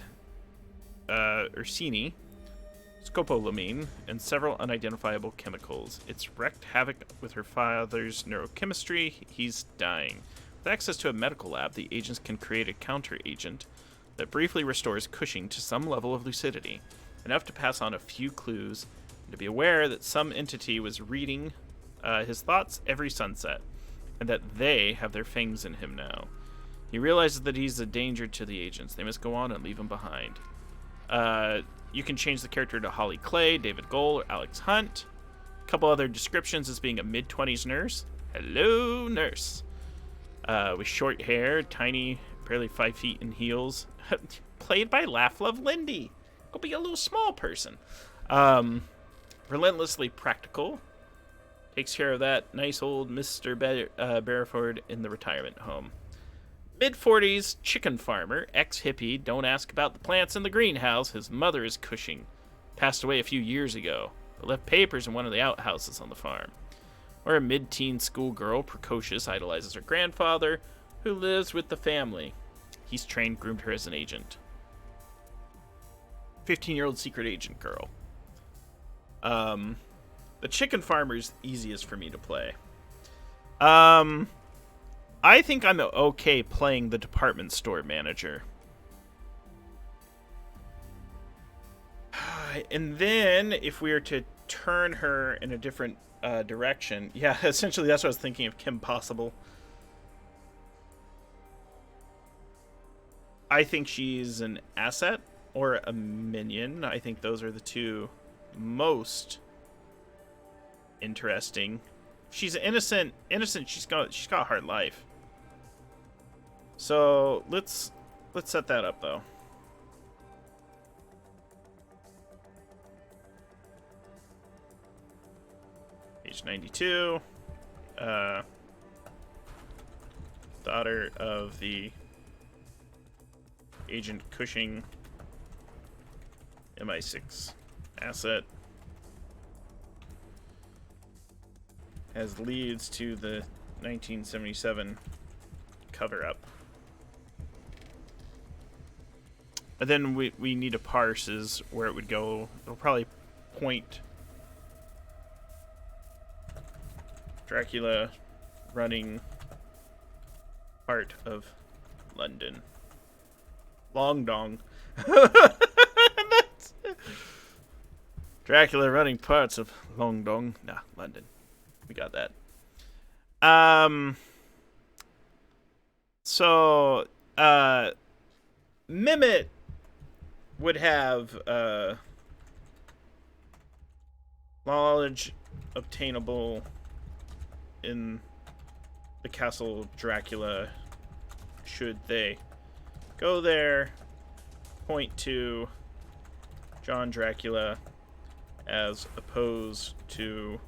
ursini, scopolamine, and several unidentifiable chemicals. It's wreaked havoc with her father's neurochemistry. He's dying. With access to a medical lab, the agents can create a counter-agent that briefly restores Cushing to some level of lucidity, enough to pass on a few clues, and to be aware that some entity was reading his thoughts every sunset, and that they have their fangs in him now. He realizes that he's a danger to the agents. They must go on and leave him behind. You can change the character to Holly Clay, David Gold, or Alex Hunt. A couple other descriptions as being a mid-20s nurse. Hello, nurse. With short hair, tiny, barely 5 feet in heels. Played by Laugh Love Lindy. Go be a little small person. Relentlessly practical. Takes care of that nice old Mr. Barrowford in the retirement home. Mid-40s chicken farmer, ex-hippie, don't ask about the plants in the greenhouse. His mother is Cushing. Passed away a few years ago, but left papers in one of the outhouses on the farm. Or a mid-teen schoolgirl, precocious, idolizes her grandfather, who lives with the family. He's groomed her as an agent. 15-year-old secret agent girl. The chicken farmer's easiest for me to play. I think I'm okay playing the department store manager. And then, if we were to turn her in a different direction... Yeah, essentially that's what I was thinking of Kim Possible. I think she's an asset or a minion. I think those are the two most interesting. She's innocent. She's got a hard life. So let's set that up though. Age 92. Daughter of the Agent Cushing, MI6 asset, as leads to the 1977 cover-up. And then we need to parse is where it would go. It'll probably point Dracula running part of London. Long Dong. Dracula running parts of Long Dong. Nah, London. We got that. So, Mimit would have knowledge obtainable in the castle of Dracula should they go there, point to John Dracula as opposed to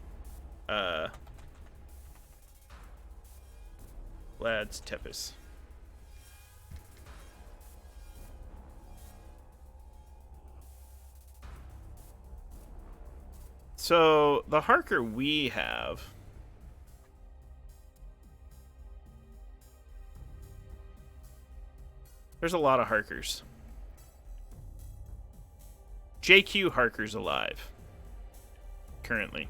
Vlad's Tepes. So the Harker we have there's a lot of Harkers. JQ Harker's alive currently.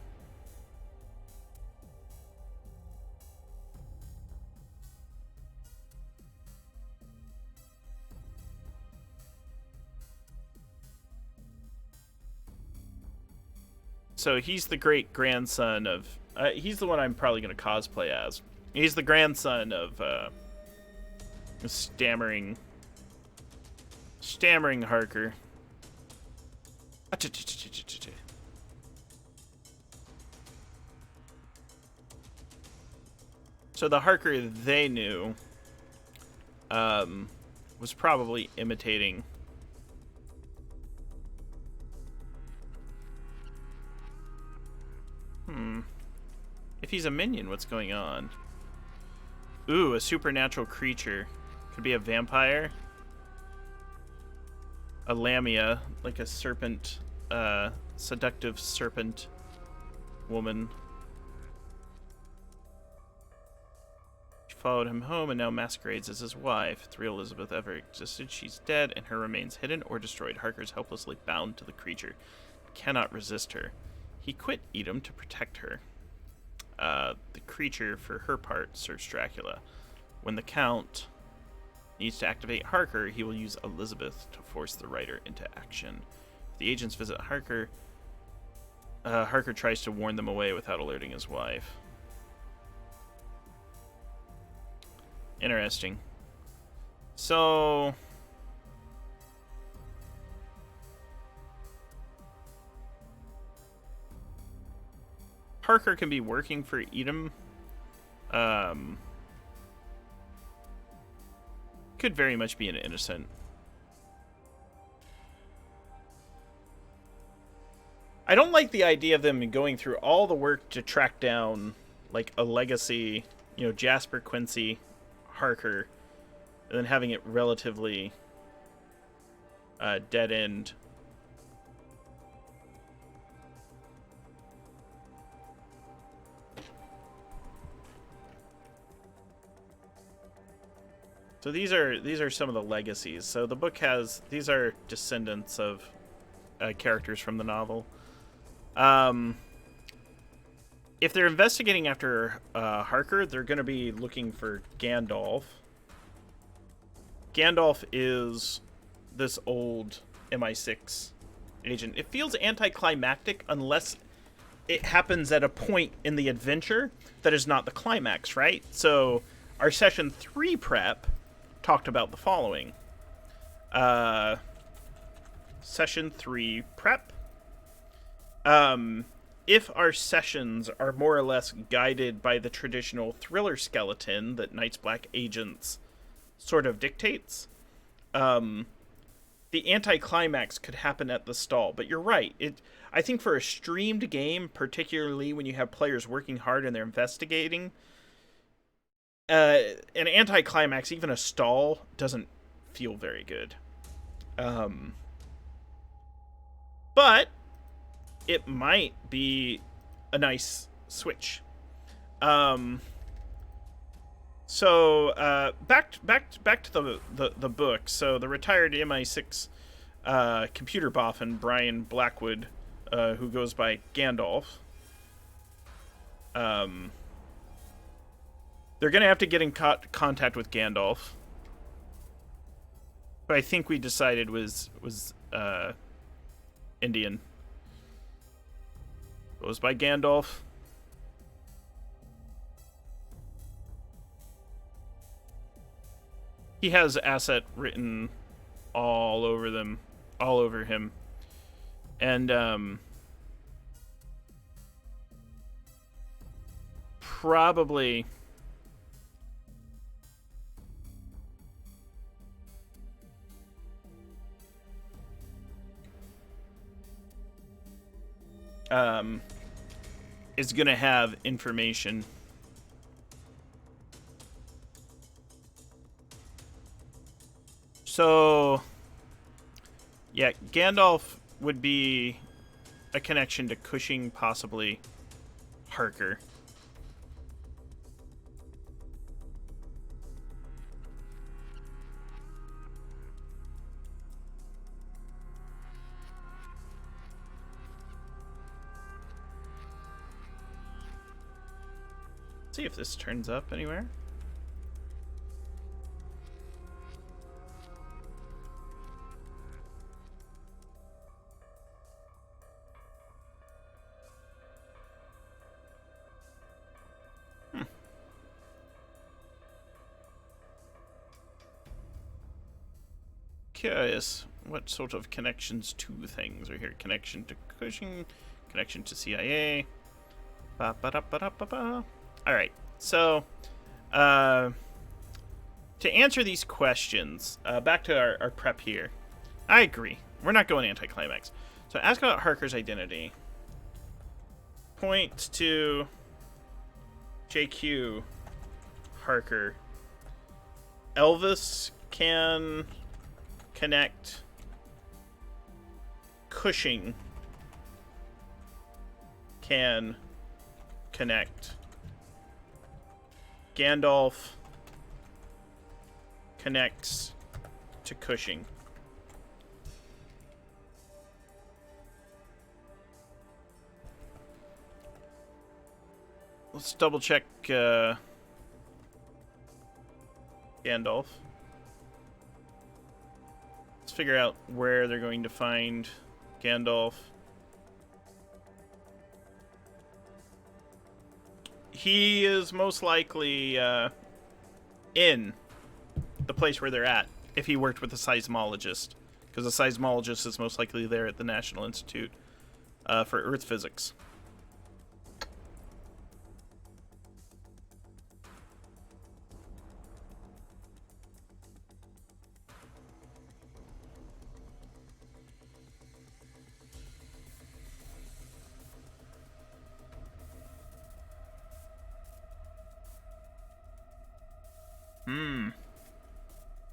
So he's the great grandson of he's the one I'm probably going to cosplay as. He's the grandson of stammering Harker. So the Harker they knew was probably imitating if he's a minion, what's going on? Ooh, a supernatural creature. Could be a vampire. A lamia, like a serpent, seductive serpent woman. She followed him home and now masquerades as his wife. If the real Elizabeth ever existed, she's dead and her remains hidden or destroyed. Harker's helplessly bound to the creature. Cannot resist her. He quit Edom to protect her. The creature, for her part, serves Dracula. When the Count needs to activate Harker, he will use Elizabeth to force the writer into action. If the agents visit Harker, Harker tries to warn them away without alerting his wife. Interesting. So Harker can be working for Edom. Could very much be an innocent. I don't like the idea of them going through all the work to track down, like, a legacy, Jasper Quincy Harker, and then having it relatively dead end. So these are some of the legacies. So the book has, these are descendants of characters from the novel. If they're investigating after Harker, they're going to be looking for Gandalf. Gandalf is this old MI6 agent. It feels anticlimactic unless it happens at a point in the adventure that is not the climax, right? So our session 3 prep talked about the following. Session 3 prep. If our sessions are more or less guided by the traditional thriller skeleton that Night's Black Agents sort of dictates, the anticlimax could happen at the stall. But you're right. I think for a streamed game, particularly when you have players working hard and they're investigating, an anticlimax, even a stall, doesn't feel very good. But it might be a nice switch. So back to the book. So the retired MI6 computer boffin Brian Blackwood, who goes by Gandalf. They're gonna have to get in contact with Gandalf, who I think we decided was Indian. Goes by Gandalf. He has asset written all over him. And probably is going to have information. So, yeah, Gandalf would be a connection to Cushing, possibly Harker. See if this turns up anywhere. Curious what sort of connections to things are here. Connection to Cushing, connection to CIA. Alright, so to answer these questions, back to our prep here. I agree. We're not going anticlimax. So ask about Harker's identity. Point to JQ Harker. Elvis can connect Cushing can connect Gandalf connects to Cushing. Let's double check Gandalf. Let's figure out where they're going to find Gandalf. He is most likely in the place where they're at if he worked with a seismologist, because the seismologist is most likely there at the National Institute for Earth Physics.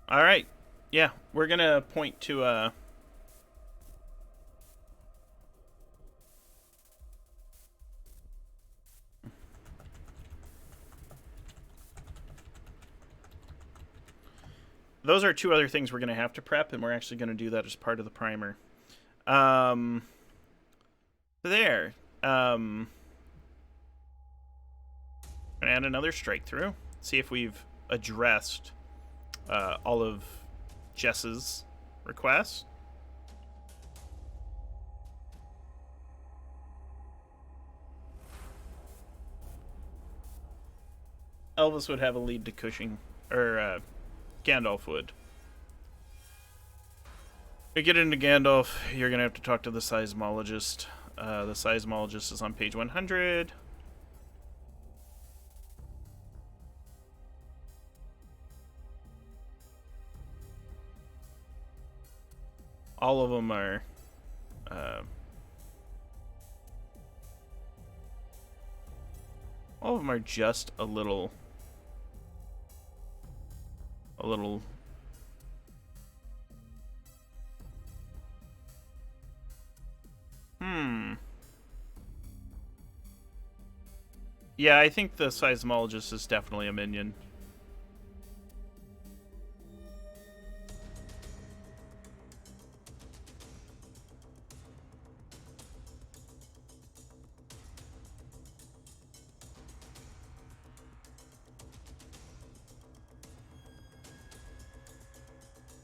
All right. Yeah, we're going to point to those are two other things we're going to have to prep, and we're actually going to do that as part of the primer. There. Gonna add another strike through. See if we've addressed all of Jess's requests. Elvis would have a lead to Cushing, or Gandalf would. To get into Gandalf, you're going to have to talk to the seismologist. The seismologist is on page 100. All of them are just a little Yeah, I think the seismologist is definitely a minion.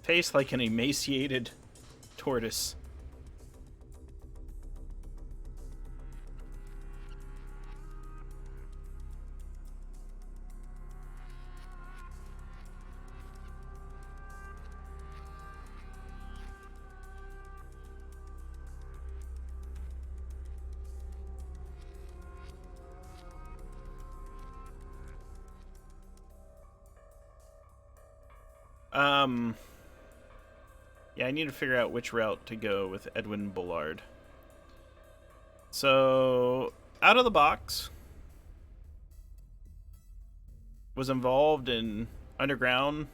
Face like an emaciated tortoise. Yeah, I need to figure out which route to go with Edwin Bullard. So, out of the box, was involved in underground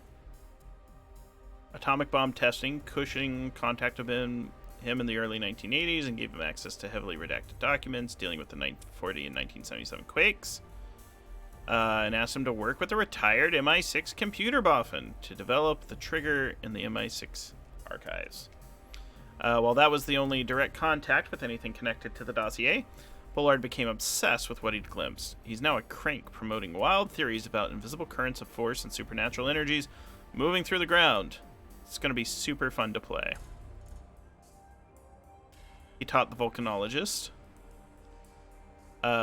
atomic bomb testing. Cushing contacted him in the early 1980s and gave him access to heavily redacted documents dealing with the 1940 and 1977 quakes. And asked him to work with a retired MI6 computer boffin to develop the trigger in the MI6 archives. While that was the only direct contact with anything connected to the dossier, Bullard became obsessed with what he'd glimpsed. He's now a crank promoting wild theories about invisible currents of force and supernatural energies moving through the ground. It's going to be super fun to play. He taught the volcanologist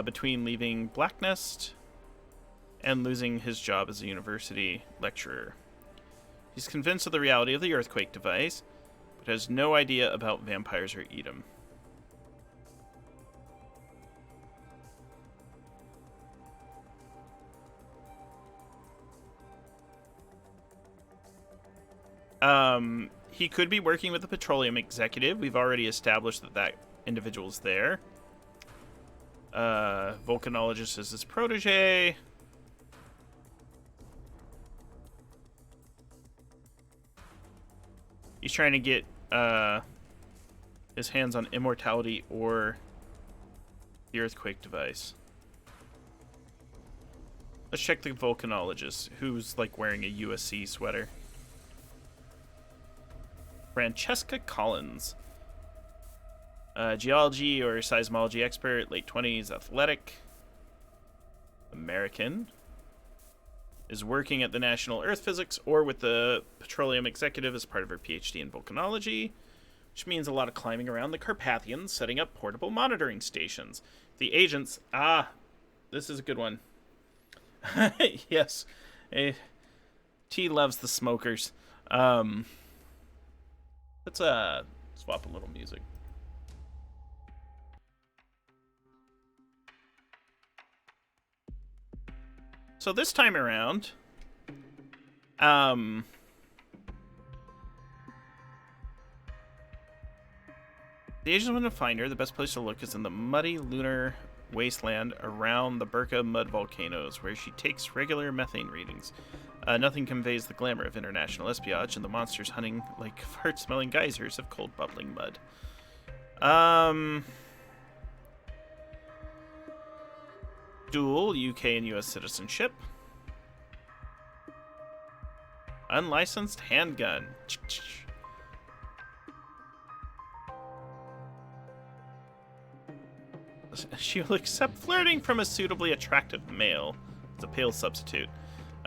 between leaving Black Nest and losing his job as a university lecturer. He's convinced of the reality of the earthquake device, but has no idea about vampires or Edom. He could be working with the petroleum executive. We've already established that individual's there. Volcanologist is his protege. He's trying to get his hands on immortality or the earthquake device. Let's check the volcanologist, who's like wearing a USC sweater. Francesca Collins. Geology or seismology expert, late 20s, athletic. American. Is working at the National Earth Physics or with the Petroleum Executive as part of her PhD in volcanology, which means a lot of climbing around the Carpathians, setting up portable monitoring stations. The agents, this is a good one. Yes, T loves the smokers. Let's swap a little music. So this time around, the agents want to find her. The best place to look is in the muddy lunar wasteland around the Burka mud volcanoes, where she takes regular methane readings. Nothing conveys the glamour of international espionage and the monsters hunting like fart-smelling geysers of cold bubbling mud. Dual UK and US citizenship. Unlicensed handgun. She will accept flirting from a suitably attractive male as a pale substitute.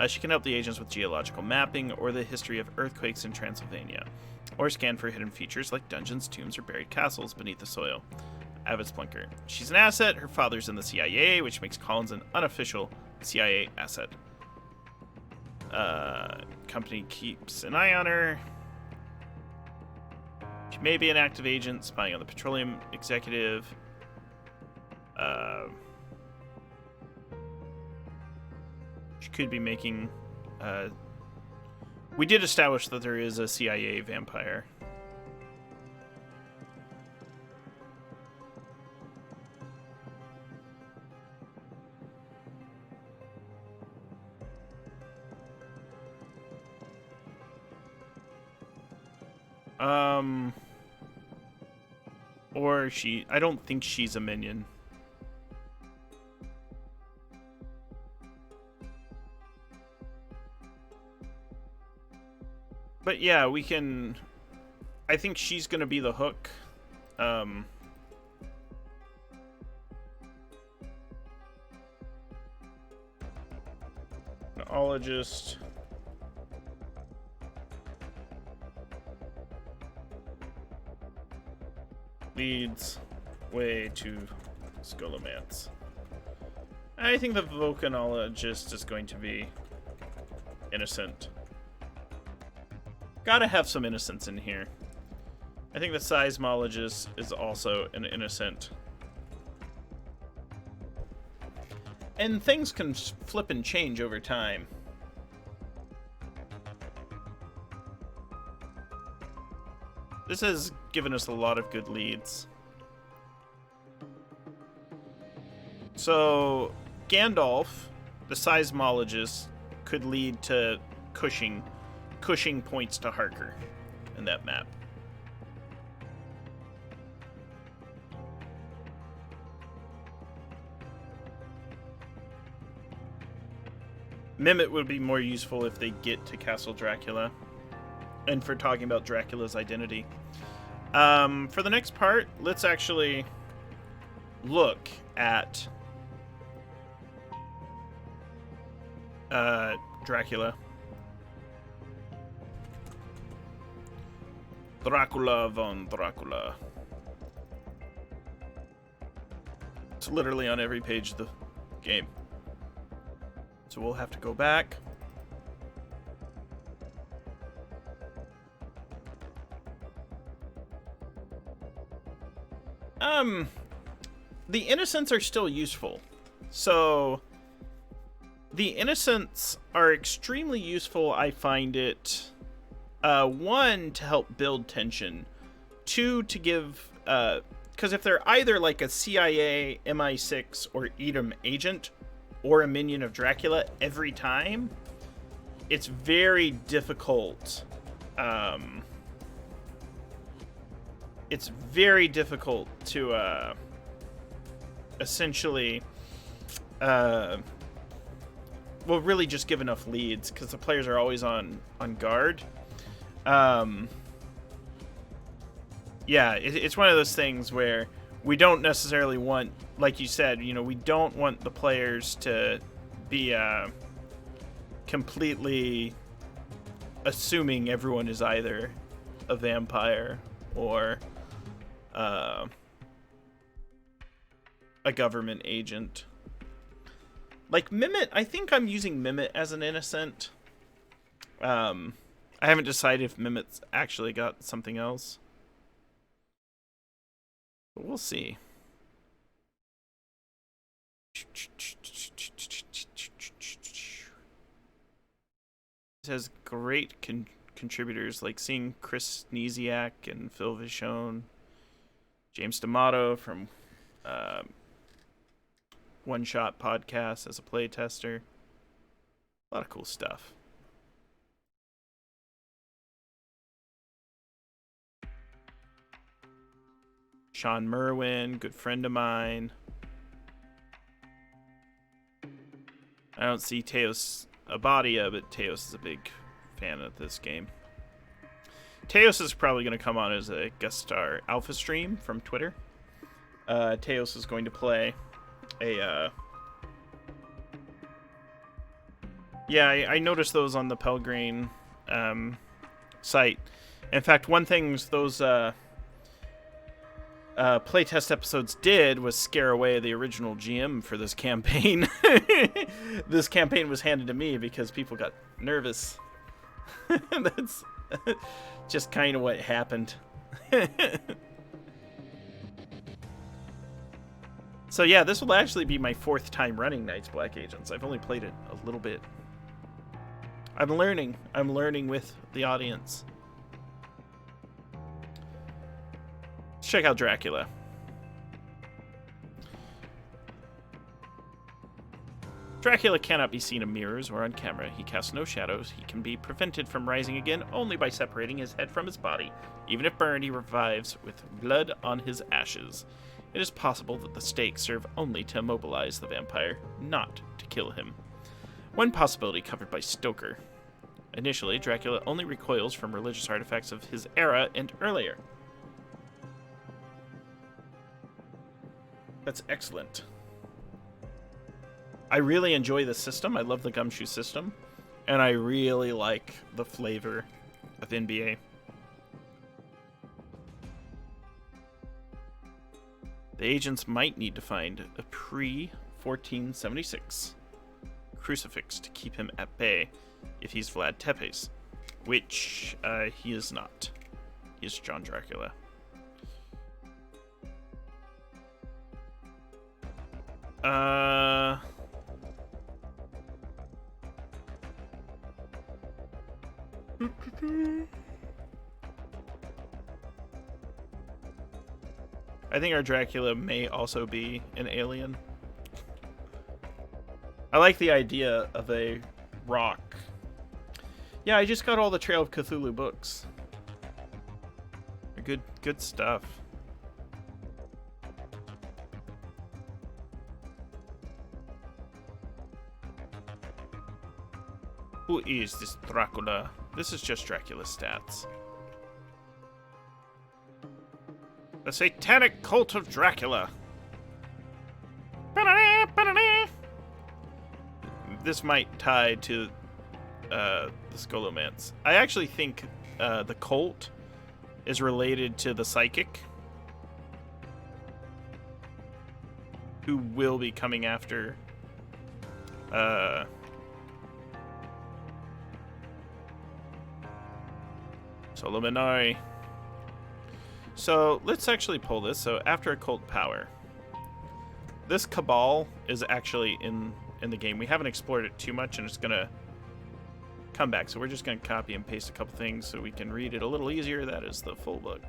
She can help the agents with geological mapping or the history of earthquakes in Transylvania, or scan for hidden features like dungeons, tombs, or buried castles beneath the soil. Avid Splunker. She's an asset. Her father's in the CIA, which makes Collins an unofficial CIA asset. Company keeps an eye on her. She may be an active agent spying on the petroleum executive. She could be making... we did establish that there is a CIA vampire. Or I don't think she's a minion. But yeah, we can... I think she's going to be the hook. Ologist. Leads way to Scholomance. I think the volcanologist is going to be innocent. Gotta have some innocence in here. I think the seismologist is also an innocent. And things can flip and change over time. This has given us a lot of good leads. So, Gandalf, the seismologist, could lead to Cushing. Cushing points to Harker in that map. Mimit would be more useful if they get to Castle Dracula. And for talking about Dracula's identity. For the next part, let's actually look at Dracula. Dracula von Dracula. It's literally on every page of the game. So we'll have to go back. The innocents are still useful. So the innocents are extremely useful. I find it, one, to help build tension, two, to give, because if they're either like a CIA, MI6, or Edom agent, or a minion of Dracula every time, it's very difficult. It's very difficult to essentially, well, really just give enough leads, because the players are always on guard. Yeah, it's one of those things where we don't necessarily want, like you said, you know, we don't want the players to be completely assuming everyone is either a vampire or a government agent. Like Mimit, I think I'm using Mimit as an innocent. I haven't decided if Mimit's actually got something else. But we'll see. It has great contributors, like seeing Chris Sneziak and Phil Vachon, James D'Amato from One Shot Podcast as a playtester. A lot of cool stuff. Sean Merwin, good friend of mine. I don't see Teos Abadia, but Teos is a big fan of this game. Teos is probably going to come on as a guest star alpha stream from Twitter. Teos is going to play a... Yeah, I noticed those on the Pelgrane site. In fact, one thing those playtest episodes did was scare away the original GM for this campaign. This campaign was handed to me because people got nervous. That's just kind of what happened. So yeah, this will actually be my 4th time running Night's Black Agents. I've only played it a little bit. I'm learning with the audience. Let's check out Dracula. Dracula cannot be seen in mirrors or on camera. He casts no shadows. He can be prevented from rising again only by separating his head from his body. Even if burned, he revives with blood on his ashes. It is possible that the stakes serve only to immobilize the vampire, not to kill him. One possibility covered by Stoker. Initially, Dracula only recoils from religious artifacts of his era and earlier. That's excellent. I really enjoy the system. I love the gumshoe system. And I really like the flavor of NBA. The agents might need to find a pre-1476 crucifix to keep him at bay if he's Vlad Tepes, which he is not. He is John Dracula. I think our Dracula may also be an alien. I like the idea of a rock. Yeah, I just got all the Trail of Cthulhu books. They're good stuff. Who is this Dracula? This is just Dracula's stats. The Satanic Cult of Dracula. This might tie to the Scholomance. I actually think the cult is related to the psychic, who will be coming after Solomonari. So let's actually pull this. So after occult power, this cabal is actually in the game. We haven't explored it too much, and it's gonna come back. So we're just gonna copy and paste a couple things so we can read it a little easier. That is the full book.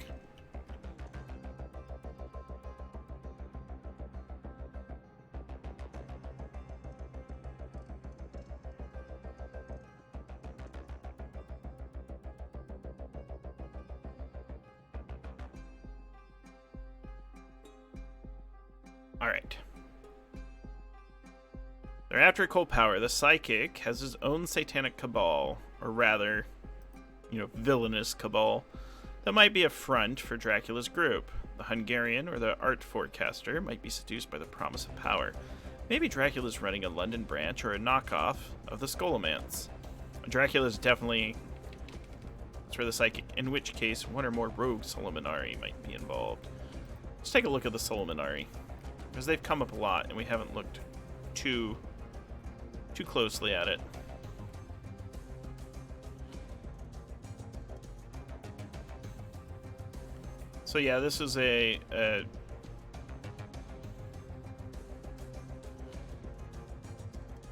Alright. They're after occult power. The psychic has his own satanic cabal, or rather, villainous cabal, that might be a front for Dracula's group. The Hungarian or the art forecaster might be seduced by the promise of power. Maybe Dracula's running a London branch or a knockoff of the Scholomance. Dracula's definitely for the psychic, in which case one or more rogue Solomonari might be involved. Let's take a look at the Solomonari, because they've come up a lot and we haven't looked too closely at it. So yeah, this is a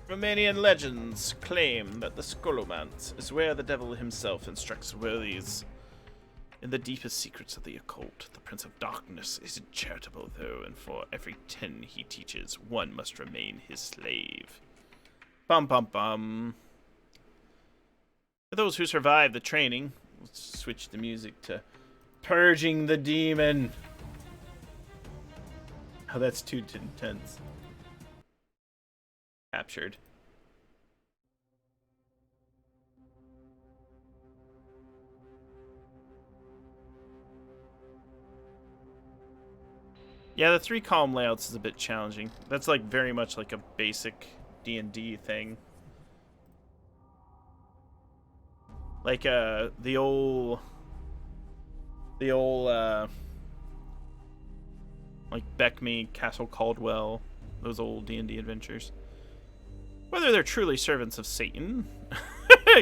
Romanian legends claim that the Scholomance is where the devil himself instructs worthies in the deepest secrets of the occult. The Prince of Darkness is charitable, though, and for every 10 he teaches, one must remain his slave. Bum bum bum. For those who survive the training, let's switch the music to Purging the Demon. Oh, that's too intense. Captured. Yeah, the 3-column layouts is a bit challenging. That's like very much like a basic D&D thing. Like the old like Beckme, Castle Caldwell, those old D&D adventures. Whether they're truly servants of Satan,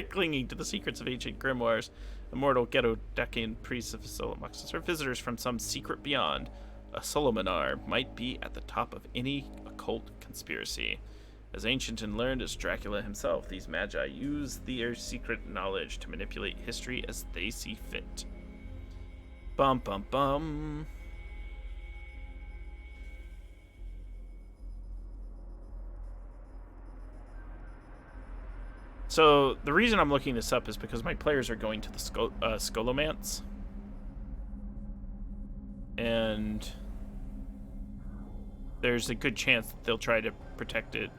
clinging to the secrets of ancient grimoires, immortal ghetto-deccan priests of Solomoxis, or visitors from some secret beyond, a Solomonar might be at the top of any occult conspiracy. As ancient and learned as Dracula himself, these magi use their secret knowledge to manipulate history as they see fit. Bum bum bum. So the reason I'm looking this up is because my players are going to the Scholomance. And there's a good chance that they'll try to protect it.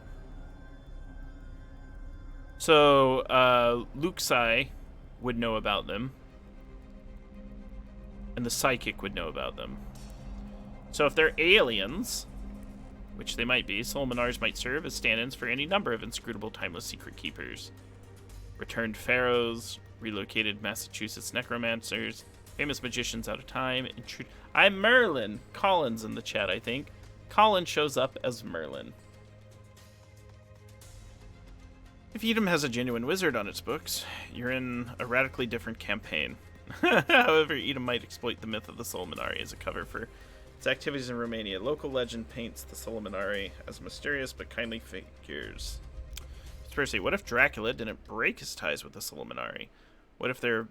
So Luxai would know about them. And the Psychic would know about them. So if they're aliens, which they might be, Solminars might serve as stand-ins for any number of inscrutable, timeless secret keepers. Returned pharaohs, relocated Massachusetts necromancers, famous magicians out of time. I'm Merlin. Colin's in the chat, I think. Colin shows up as Merlin. If Edom has a genuine wizard on its books, you're in a radically different campaign. However, Edom might exploit the myth of the Solminari as a cover for its activities in Romania. Local legend paints the Solminari as mysterious but kindly figures. Conspiracy. What if Dracula didn't break his ties with the Solminari? What if they're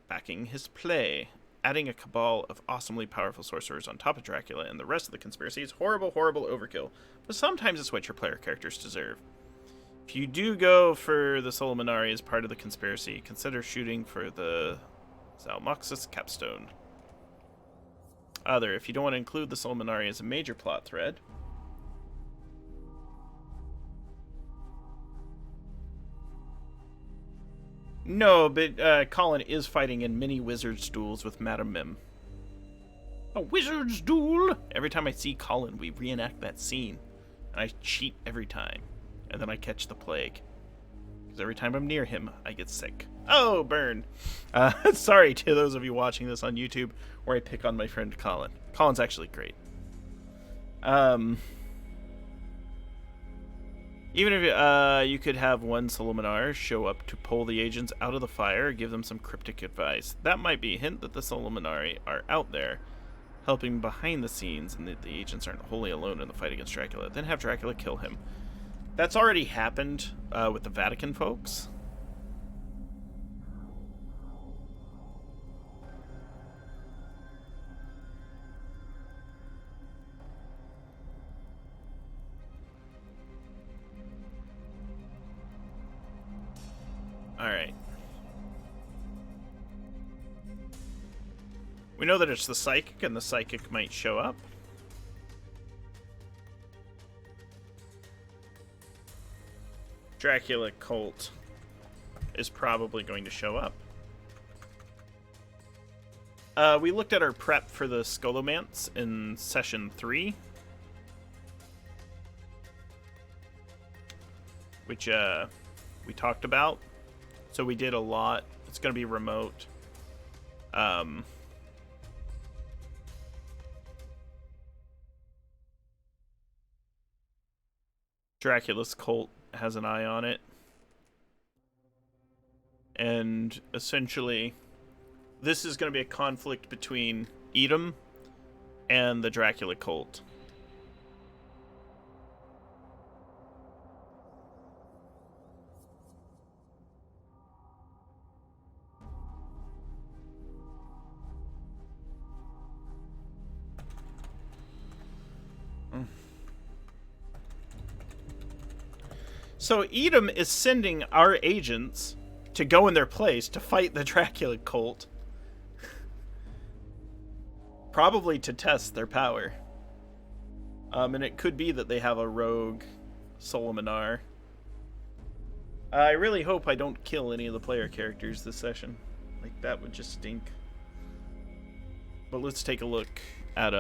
backing his play? Adding a cabal of awesomely powerful sorcerers on top of Dracula and the rest of the conspiracy is horrible, horrible overkill. But sometimes it's what your player characters deserve. If you do go for the Solminari as part of the conspiracy, consider shooting for the Zalmoxis capstone. If you don't want to include the Solminari as a major plot thread, no, but Colin is fighting in mini wizard's duels with Madame Mim. A wizard's duel! Every time I see Colin, we reenact that scene. And I cheat every time. And then I catch the plague. Because every time I'm near him, I get sick. Oh, burn. Sorry to those of you watching this on YouTube where I pick on my friend Colin. Colin's actually great. Even if you could have one Solomonar show up to pull the agents out of the fire or give them some cryptic advice. That might be a hint that the Solomonari are out there, helping behind the scenes, and that the agents aren't wholly alone in the fight against Dracula. Then have Dracula kill him. That's already happened with the Vatican folks. Alright. We know that it's the Psychic, and the Psychic might show up. Dracula cult is probably going to show up. We looked at our prep for the Scholomance in session 3. Which we talked about. So we did a lot. It's going to be remote. Dracula's cult has an eye on it. And essentially, this is going to be a conflict between Edom and the Dracula cult. So Edom is sending our agents to go in their place to fight the Dracula cult. Probably to test their power. And it could be that they have a rogue Solomonar. I really hope I don't kill any of the player characters this session. Like, that would just stink. But let's take a look at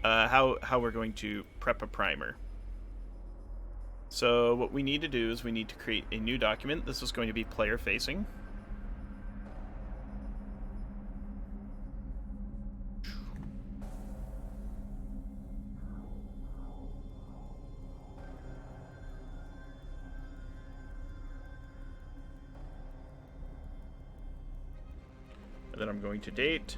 how we're going to prep a primer. So what we need to do is we need to create a new document. This is going to be player facing. And then I'm going to date.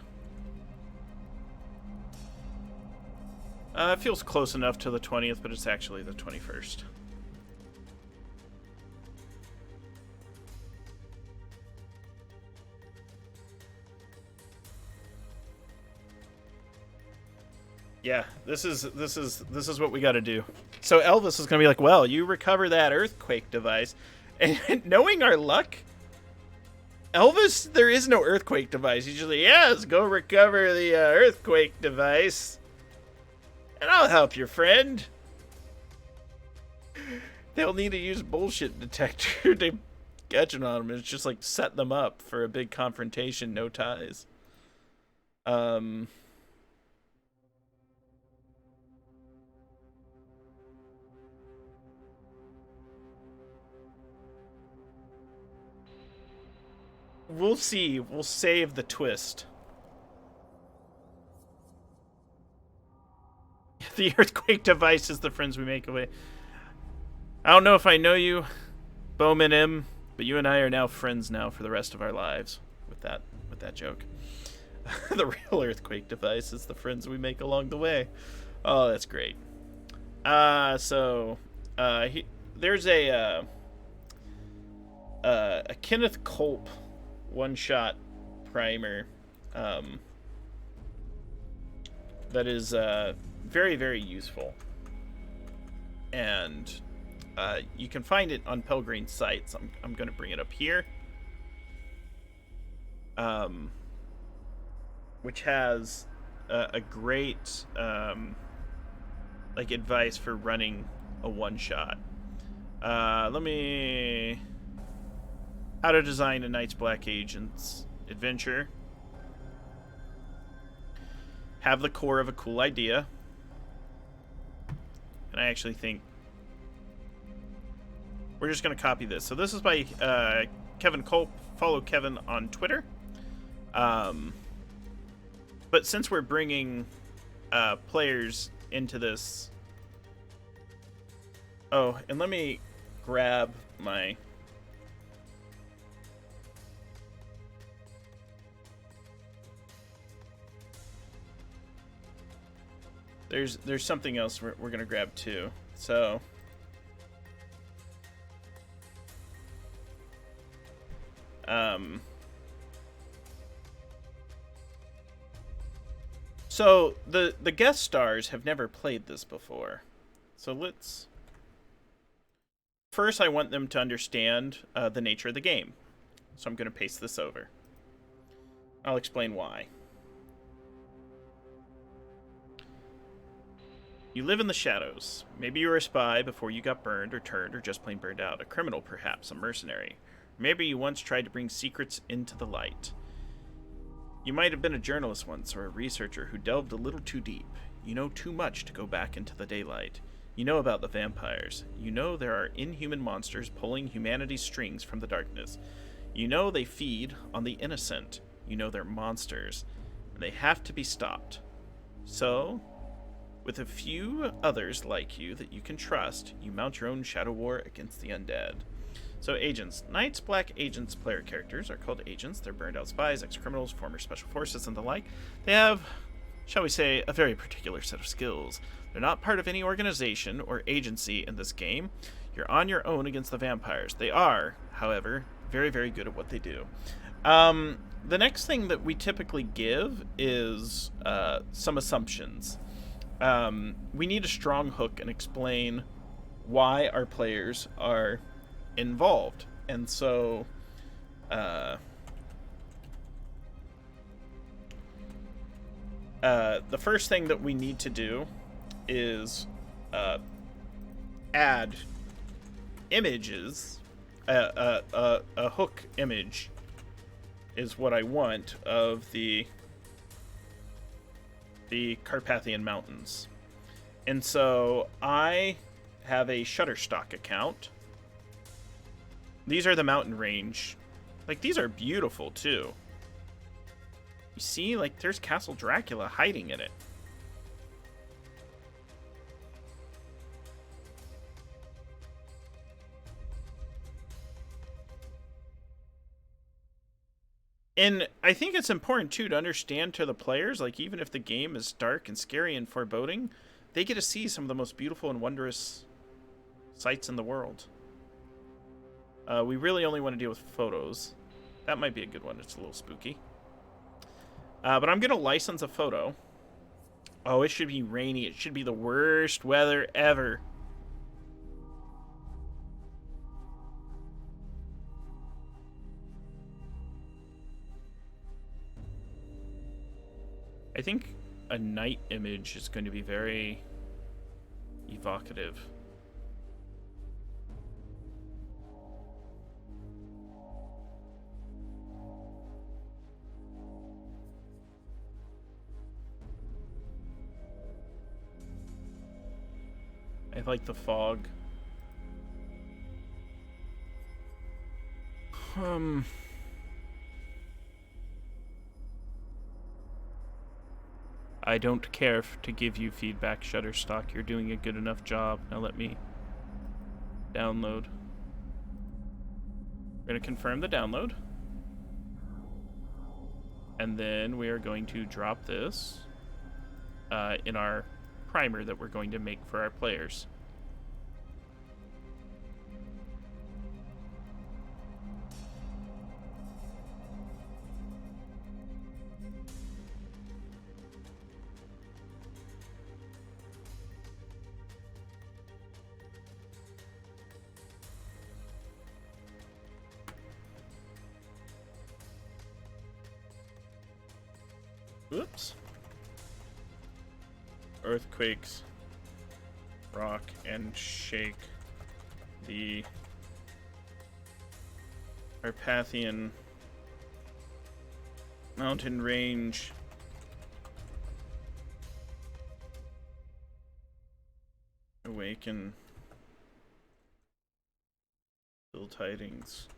It feels close enough to the 20th, but it's actually the 21st. Yeah, this is what we got to do. So Elvis is going to be like, "Well, you recover that earthquake device, And knowing our luck, Elvis, there is no earthquake device. He's just like, yes, go recover the earthquake device. And I'll help your friend. They'll need to use bullshit detector to catch it on them. It's just like set them up for a big confrontation, no ties. We'll see. We'll save the twist. The earthquake device is the friends we make away. I don't know if I know you, Bowman M, but you and I are now friends now for the rest of our lives. With that joke. The real earthquake device is the friends we make along the way. Oh, that's great. There's a Kenneth Culp one-shot primer that is very, very useful. And you can find it on Pelgrane's sites. I'm going to bring it up here. Which has a great like advice for running a one-shot. How to design a Night's Black Agent's adventure. Have the core of a cool idea. And I actually think we're just going to copy this. So this is by Kevin Culp. Follow Kevin on Twitter. But since we're bringing players into this... Oh, and let me grab my... There's something else we're going to grab too. So... So, the guest stars have never played this before. So let's... First, I want them to understand the nature of the game. So I'm going to paste this over. I'll explain why. You live in the shadows. Maybe you were a spy before you got burned or turned or just plain burned out. A criminal, perhaps. A mercenary. Maybe you once tried to bring secrets into the light. You might have been a journalist once, or a researcher who delved a little too deep. You know too much to go back into the daylight. You know about the vampires. You know there are inhuman monsters pulling humanity's strings from the darkness. You know they feed on the innocent. You know they're monsters, and they have to be stopped. So, with a few others like you that you can trust, you mount your own shadow war against the undead. So, agents. Night's Black Agents player characters are called agents. They're burned out spies, ex-criminals, former special forces, and the like. They have, shall we say, a very particular set of skills. They're not part of any organization or agency in this game. You're on your own against the vampires. They are, however, very, very good at what they do. The next thing that we typically give is some assumptions. We need a strong hook and explain why our players are involved. And so the first thing that we need to do is add images. A hook image is what I want of the Carpathian Mountains. And so I have a Shutterstock account. These are the mountain range. Like, these are beautiful, too. You see? Like, there's Castle Dracula hiding in it. And I think it's important, too, to understand to the players, like, even if the game is dark and scary and foreboding, they get to see some of the most beautiful and wondrous sights in the world. We really only want to deal with photos. That might be a good one. It's a little spooky. But I'm going to license a photo. Oh, it should be rainy. It should be the worst weather ever. I think a night image is going to be very evocative. I like the fog. I don't care to give you feedback, Shutterstock. You're doing a good enough job. Now let me download. We're going to confirm the download. And then we are going to drop this in our primer that we're going to make for our players. Oops. Earthquakes rock and shake the Carpathian mountain range. Awaken ill tidings.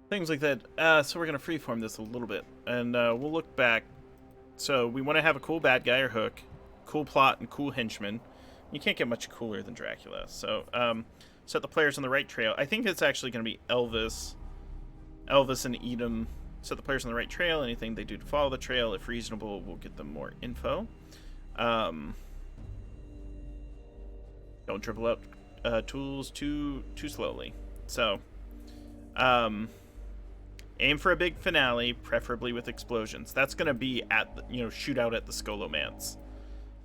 Things like that. So we're going to freeform this a little bit, and we'll look back. So we want to have a cool bad guy or hook, cool plot, and cool henchman. You can't get much cooler than Dracula. So set the players on the right trail. I think it's actually going to be Elvis and Edom. Set the players on the right trail. Anything they do to follow the trail, if reasonable, will get them more info. Don't dribble out tools too slowly. So aim for a big finale, preferably with explosions. That's going to be at the, shootout at the Scholomance.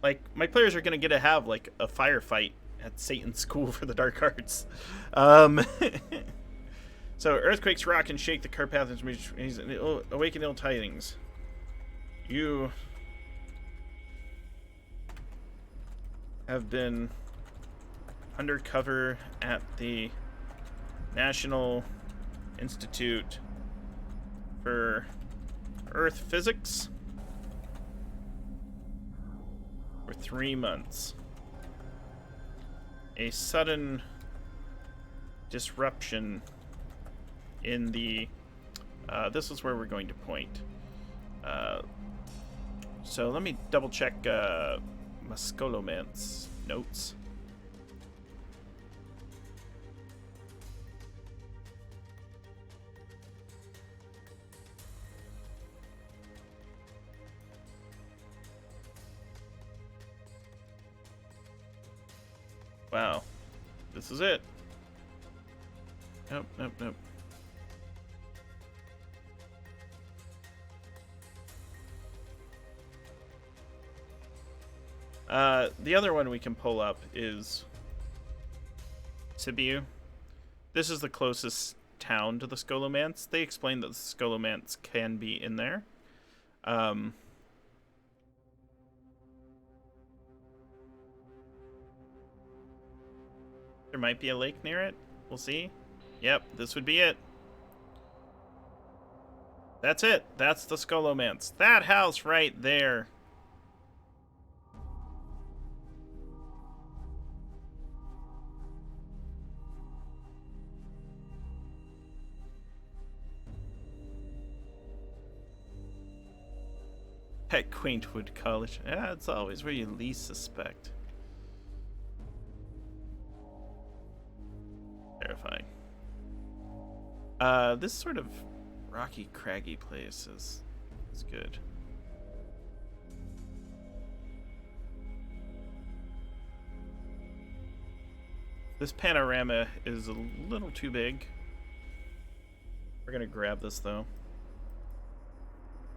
Like, my players are going to get to have, like, a firefight at Satan's School for the Dark Arts. So, earthquakes rock and shake the Carpathians, awaken ill tidings. You have been undercover at the National Institute for Earth Physics for 3 months. A sudden disruption in the this is where we're going to point. So let me double check Muscolomance notes. Wow. This is it. Nope. The other one we can pull up is Sibiu. This is the closest town to the Scholomance. They explain that the Scholomance can be in there. There might be a lake near it. We'll see. Yep, this would be it. That's it. That's the Scholomance. That house right there. At Quaintwood College. Yeah, it's always where you least suspect. Terrifying. This sort of rocky, craggy place is good. This panorama is a little too big. We're gonna grab this though.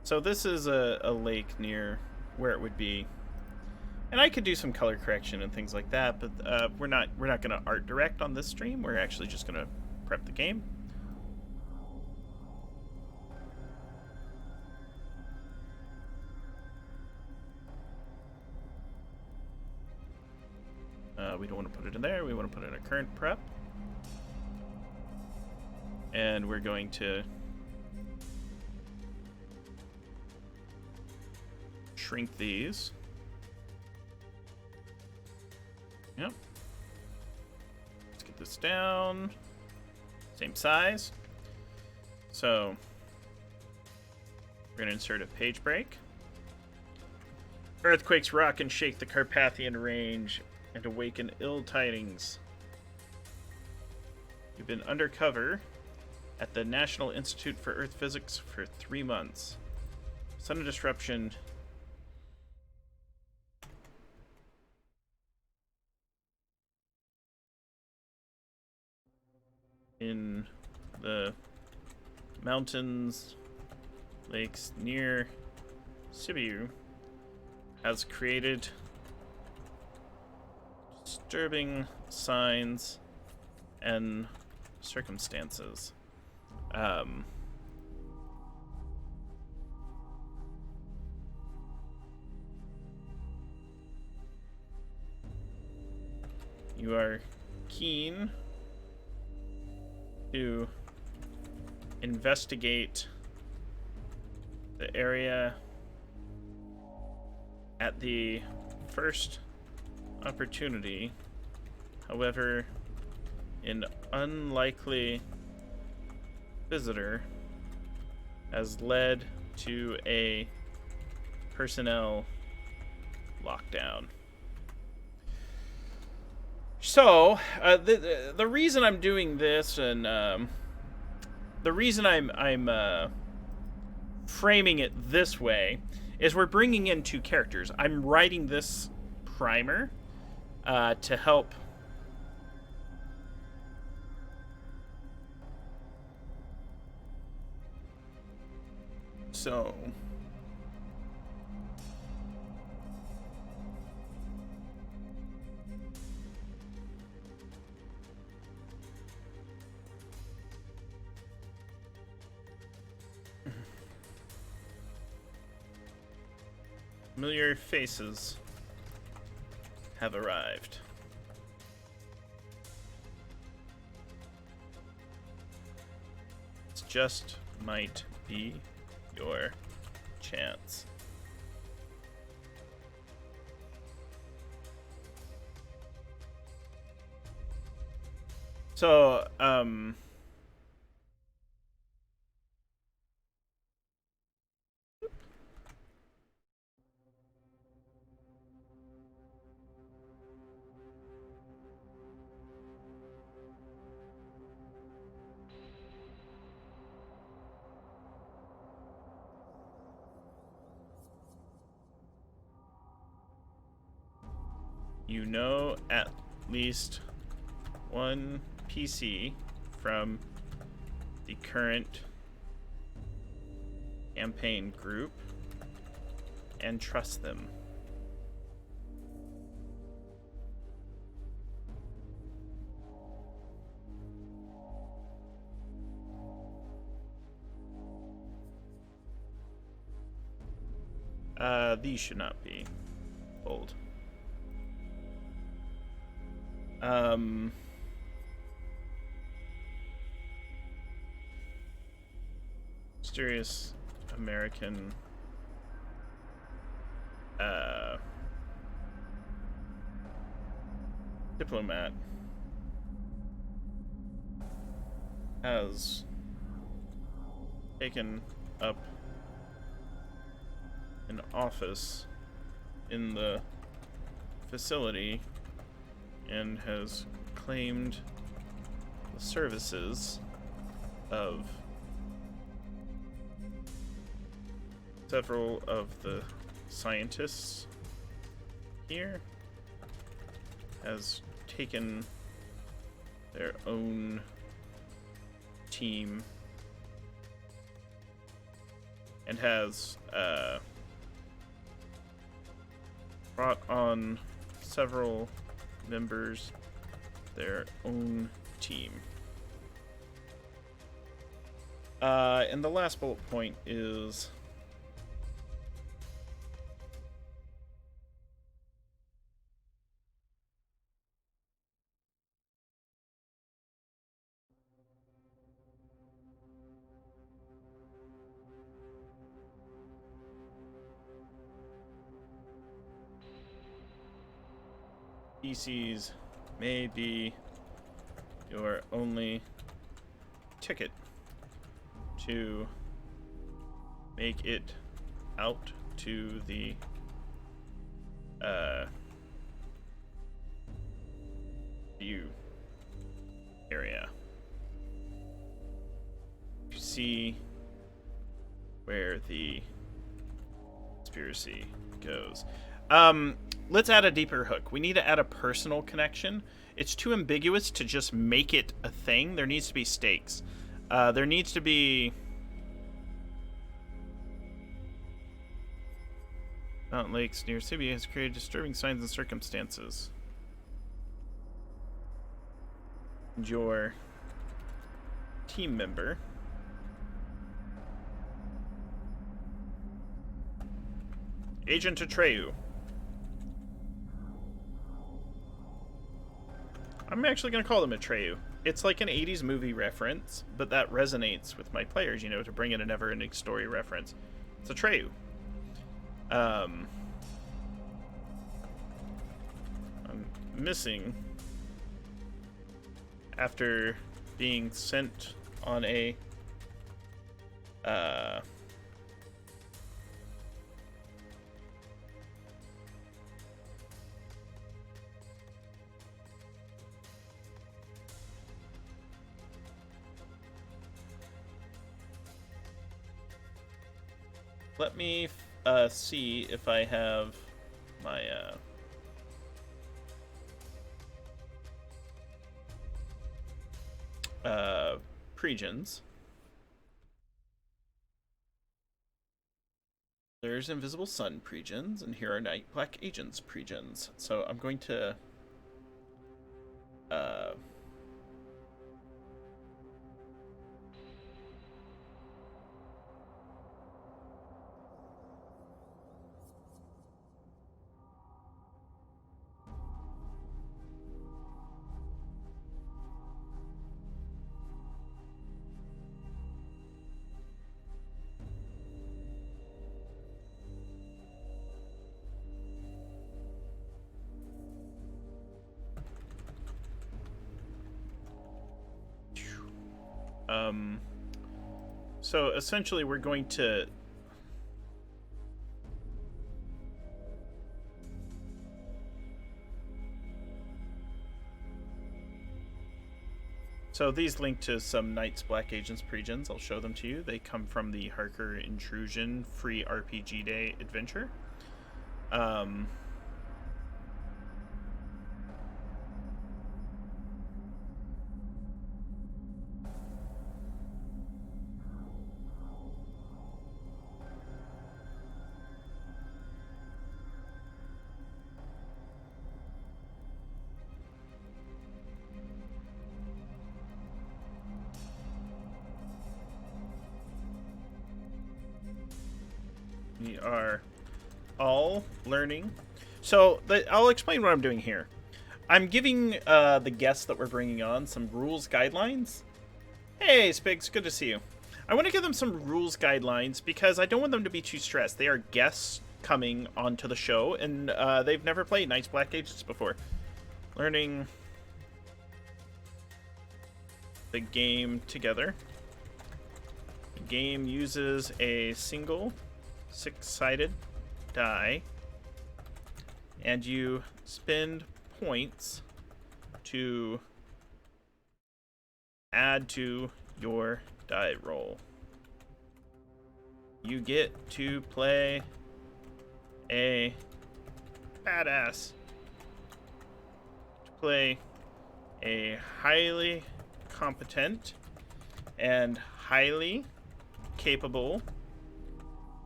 So this is a lake near where it would be. And I could do some color correction and things like that, but we're not going to art direct on this stream. We're actually just going to prep the game. We don't want to put it in there. We want to put it in a current prep. And we're going to shrink these. Yep. Let's get this down. Same size. So we're going to insert a page break. Earthquakes rock and shake the Carpathian range and awaken ill tidings. You've been undercover at the National Institute for Earth Physics for 3 months. Sudden disruption. In the mountains, lakes near Sibiu has created disturbing signs and circumstances. You are keen to investigate the area at the first opportunity. However, an unlikely visitor has led to a personnel lockdown. So, the reason I'm doing this, and the reason I'm framing it this way, is we're bringing in 2 characters. I'm writing this primer to help so familiar faces have arrived. It just might be your chance. So, you know at least one PC from the current campaign group and trust them. These should not be bold. Mysterious American diplomat has taken up an office in the facility and has claimed the services of several of the scientists here, has taken their own team, and has brought on several members of their own team. And the last bullet point is species may be your only ticket to make it out to the view area. You see where the conspiracy goes. Let's add a deeper hook. We need to add a personal connection. It's too ambiguous to just make it a thing. There needs to be stakes. There needs to be... Mountain lakes near Sibi has created disturbing signs and circumstances. And your team member Agent Atreyu. I'm actually going to call them Atreyu. It's like an 80s movie reference, but that resonates with my players, you know, to bring in a never-ending story reference. It's Atreyu. I'm missing after being sent on a let me see if I have my pregens. There's Invisible Sun pregens, and here are Night Black Agents pregens. So I'm going to so essentially we're going to these link to some Knights Black Agents pregens. I'll show them to you. They come from the Harker Intrusion free RPG Day adventure. We are all learning. So I'll explain what I'm doing here. I'm giving the guests that we're bringing on some rules guidelines. Hey, Spigs, good to see you. I want to give them some rules guidelines because I don't want them to be too stressed. They are guests coming onto the show, and they've never played Knights Black Agents before. Learning the game together. The game uses a single 6-sided die, and you spend points to add to your die roll. You get to play a badass, to play a highly competent and highly capable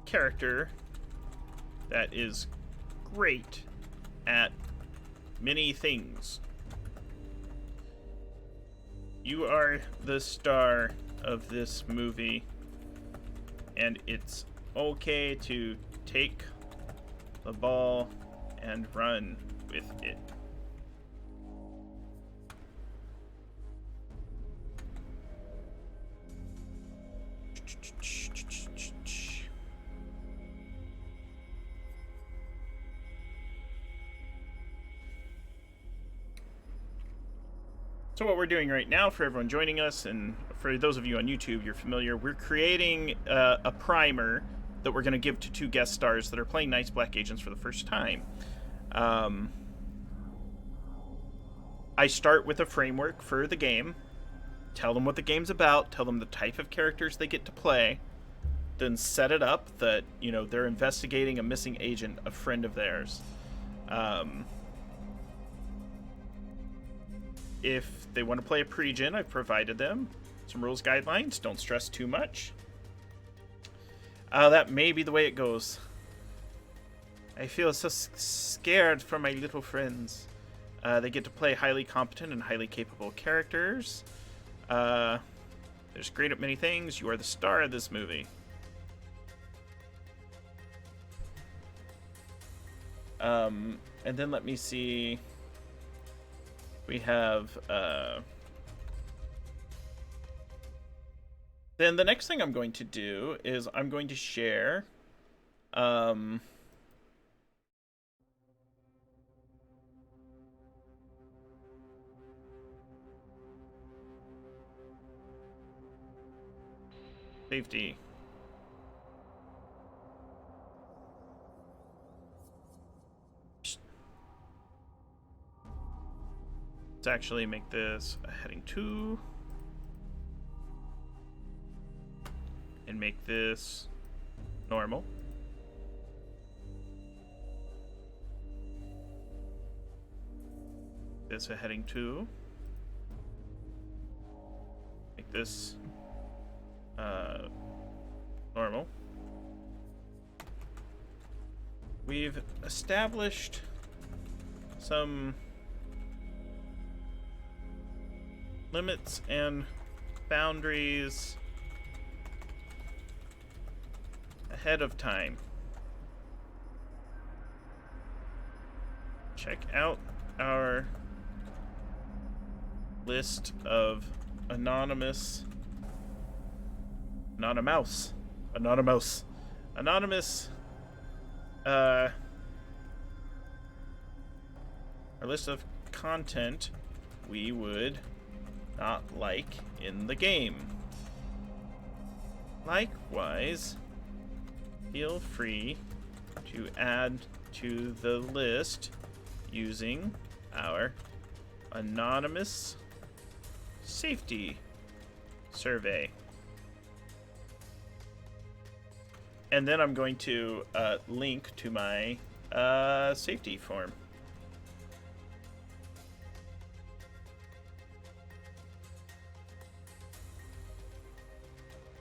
character that is great at many things. You are the star of this movie, and it's okay to take the ball and run with it. So what we're doing right now, for everyone joining us, and for those of you on YouTube, you're familiar, we're creating a primer that we're going to give to 2 guest stars that are playing Night's Black Agents for the first time. I start with a framework for the game, tell them what the game's about, tell them the type of characters they get to play, then set it up that, you know, they're investigating a missing agent, a friend of theirs. If they want to play a pre-gen, I've provided them some rules guidelines. Don't stress too much. That may be the way it goes. I feel so scared for my little friends. They get to play highly competent and highly capable characters. They're just great at many things. You are the star of this movie. And then let me see. We have, then the next thing I'm going to do is I'm going to share, safety. Let's actually make this a heading 2. And make this normal. This a heading 2. Make this normal. We've established some limits and boundaries ahead of time. Check out our list of anonymous our list of content we would not like in the game. Likewise, feel free to add to the list using our anonymous safety survey. And then I'm going to link to my safety form.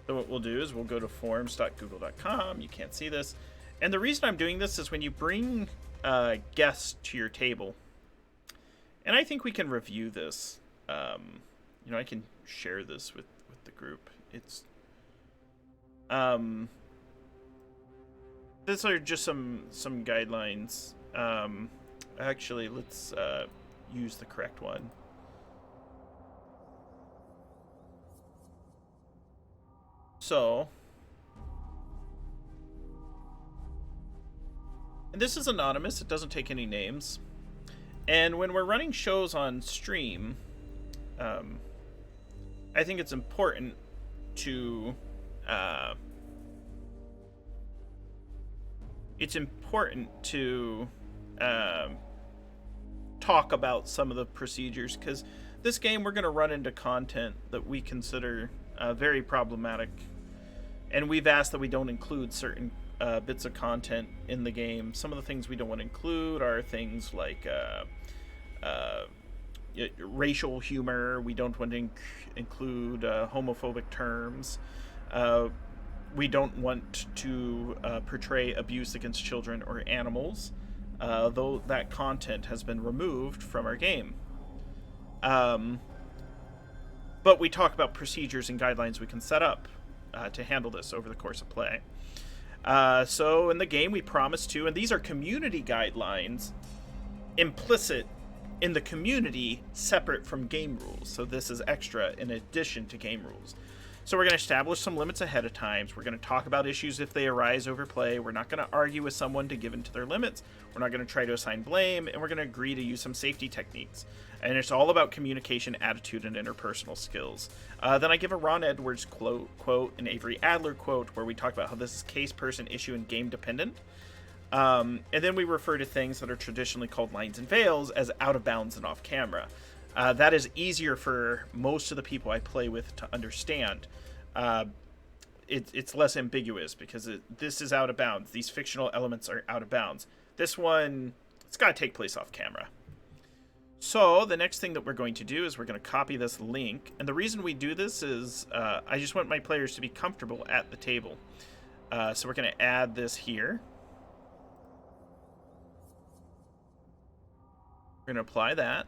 So what we'll do is we'll go to forms.google.com. You can't see this. And the reason I'm doing this is when you bring guests to your table, and I think we can review this. You know, I can share this with the group. It's these are just some guidelines. Actually, let's use the correct one. So, and this is anonymous, it doesn't take any names. And when we're running shows on stream, I think it's important to talk about some of the procedures, because this game we're going to run into content that we consider very problematic, and we've asked that we don't include certain bits of content in the game. Some of the things we don't want to include are things like racial humor. We don't want to include homophobic terms. We don't want to portray abuse against children or animals, though that content has been removed from our game. But we talk about procedures and guidelines we can set up to handle this over the course of play. So in the game we promise to, and these are community guidelines implicit in the community, separate from game rules. So this is extra in addition to game rules. So we're going to establish some limits ahead of time. We're going to talk about issues if they arise over play. We're not going to argue with someone to give in to their limits. We're not going to try to assign blame, and we're going to agree to use some safety techniques. And it's all about communication, attitude, and interpersonal skills. Then I give a Ron Edwards quote, an Avery Adler quote, where we talk about how this is case, person, issue, and game dependent. And then we refer to things that are traditionally called lines and veils as out of bounds and off camera. That is easier for most of the people I play with to understand. It's less ambiguous because this is out of bounds. These fictional elements are out of bounds. This one, it's got to take place off camera. So the next thing that we're going to do is we're going to copy this link. And the reason we do this is I just want my players to be comfortable at the table. So we're going to add this here. We're going to apply that.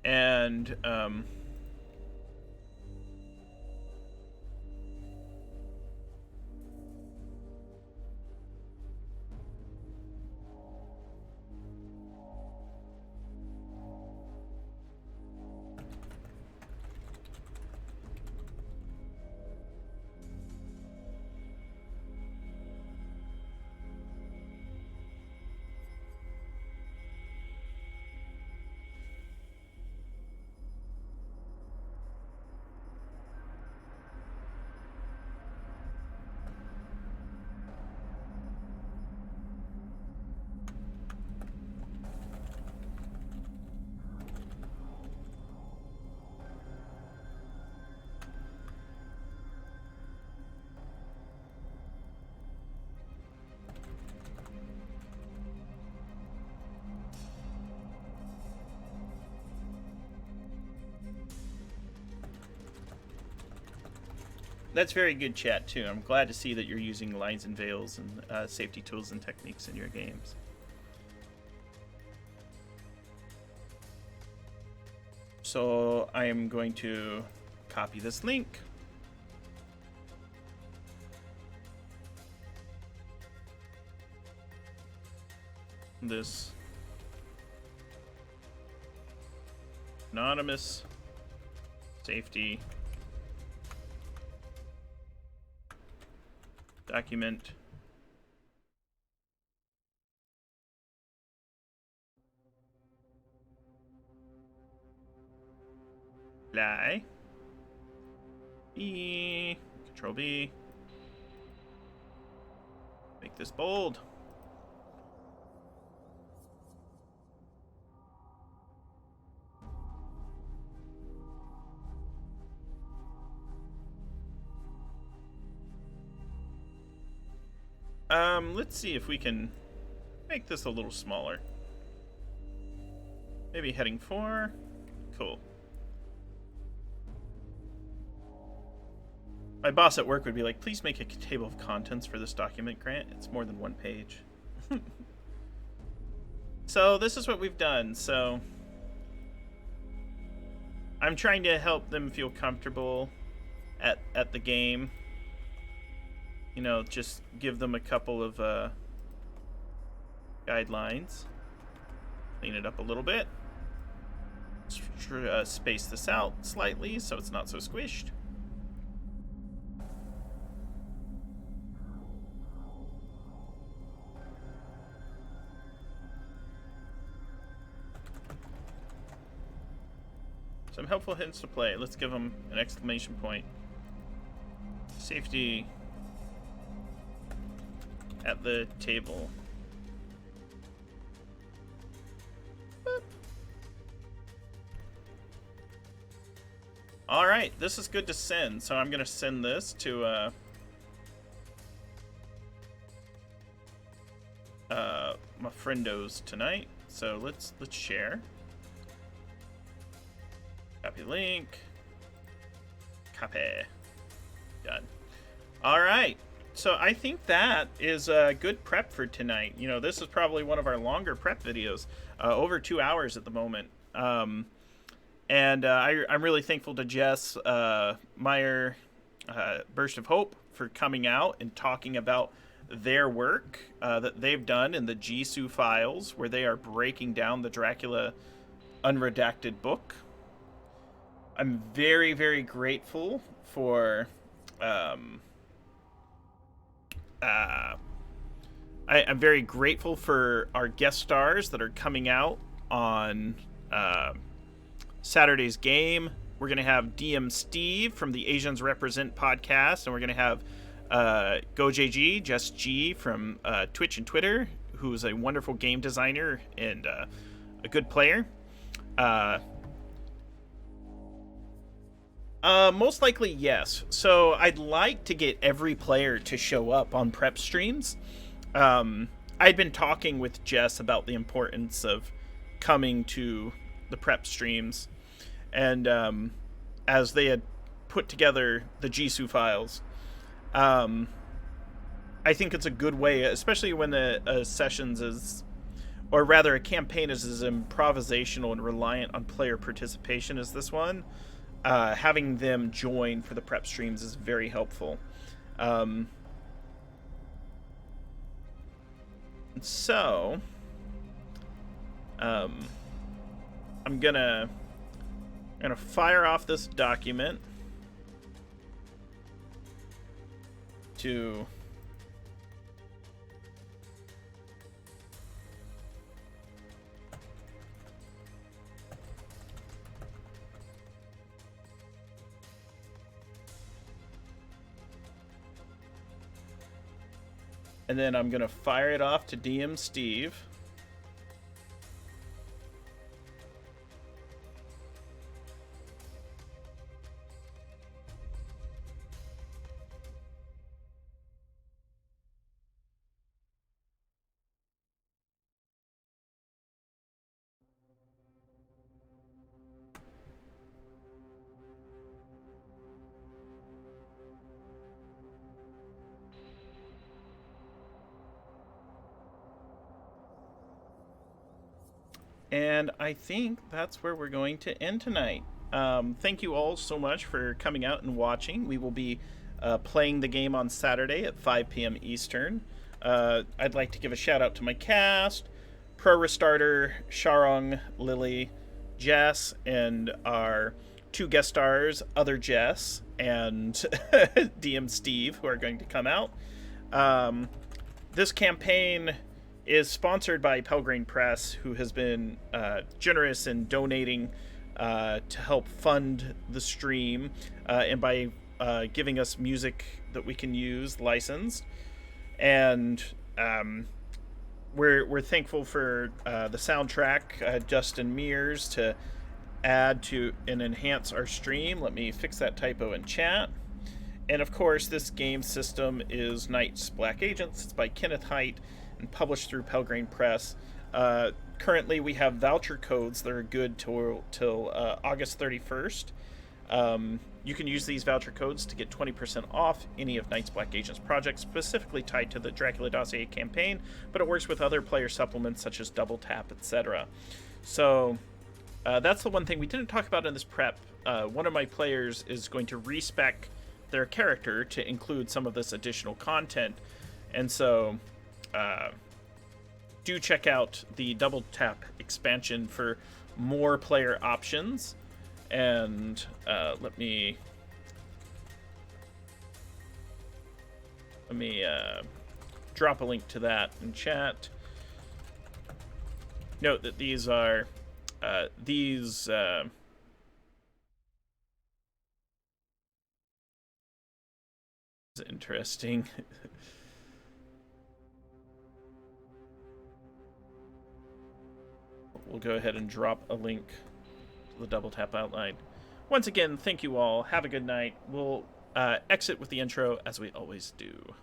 And that's very good chat, too. I'm glad to see that you're using lines and veils and safety tools and techniques in your games. So I am going to copy this link. This anonymous safety document apply B, Control B, make this bold. Let's see if we can make this a little smaller. Maybe heading 4. Cool. My boss at work would be like, please make a table of contents for this document, Grant. It's more than 1 page. So this is what we've done. So I'm trying to help them feel comfortable at the game. You know, just give them a couple of guidelines. Clean it up a little bit. Space this out slightly so it's not so squished. Some helpful hints to play. Let's give them an exclamation point. Safety at the table. Boop. All right, this is good to send. So I'm gonna send this to my friendos tonight. So let's share. Copy link. Copy. Done. All right. So I think that is a good prep for tonight. You know, this is probably one of our longer prep videos, over 2 hours at the moment. I'm really thankful to Jess Meyer, Burst of Hope, for coming out and talking about their work that they've done in the Ji-Soo Files, where they are breaking down the Dracula unredacted book. I'm very, very grateful for I'm very grateful for our guest stars that are coming out on Saturday's game. We're going to have DM Steve from the Asians Represent podcast, and we're going to have GoJG, Jess G from Twitch and Twitter, who's a wonderful game designer and a good player. Most likely, yes. So I'd like to get every player to show up on prep streams. I'd been talking with Jess about the importance of coming to the prep streams, and as they had put together the Ji-Soo Files, I think it's a good way, especially when a sessions is, or rather a campaign is as improvisational and reliant on player participation as this one. Having them join for the prep streams is very helpful. So, I'm gonna fire off this document to and then I'm gonna fire it off to DM Steve. And I think that's where we're going to end tonight. Thank you all so much for coming out and watching. We will be playing the game on Saturday at 5 p.m. Eastern. I'd like to give a shout out to my cast, Pro Restarter, Sharong, Lily, Jess, and our two guest stars, Other Jess and DM Steve, who are going to come out. This campaign is sponsored by Pelgrane Press, who has been generous in donating to help fund the stream, and by giving us music that we can use licensed. And we're thankful for the soundtrack, Justin Mears, to add to and enhance our stream. Let me fix that typo in chat. And of course, this game system is Knights Black Agents. It's by Kenneth Haidt and published through Pelgrane Press. Currently, we have voucher codes that are good till August 31st. You can use these voucher codes to get 20% off any of Knights Black Agents projects specifically tied to the Dracula Dossier campaign, but it works with other player supplements such as Double Tap, etc. So that's the one thing we didn't talk about in this prep. One of my players is going to respec their character to include some of this additional content, and so do check out the Double Tap expansion for more player options. And let me drop a link to that in chat. Note that these are interesting. We'll go ahead and drop a link to the Double Tap outline. Once again, thank you all. Have a good night. We'll exit with the intro as we always do.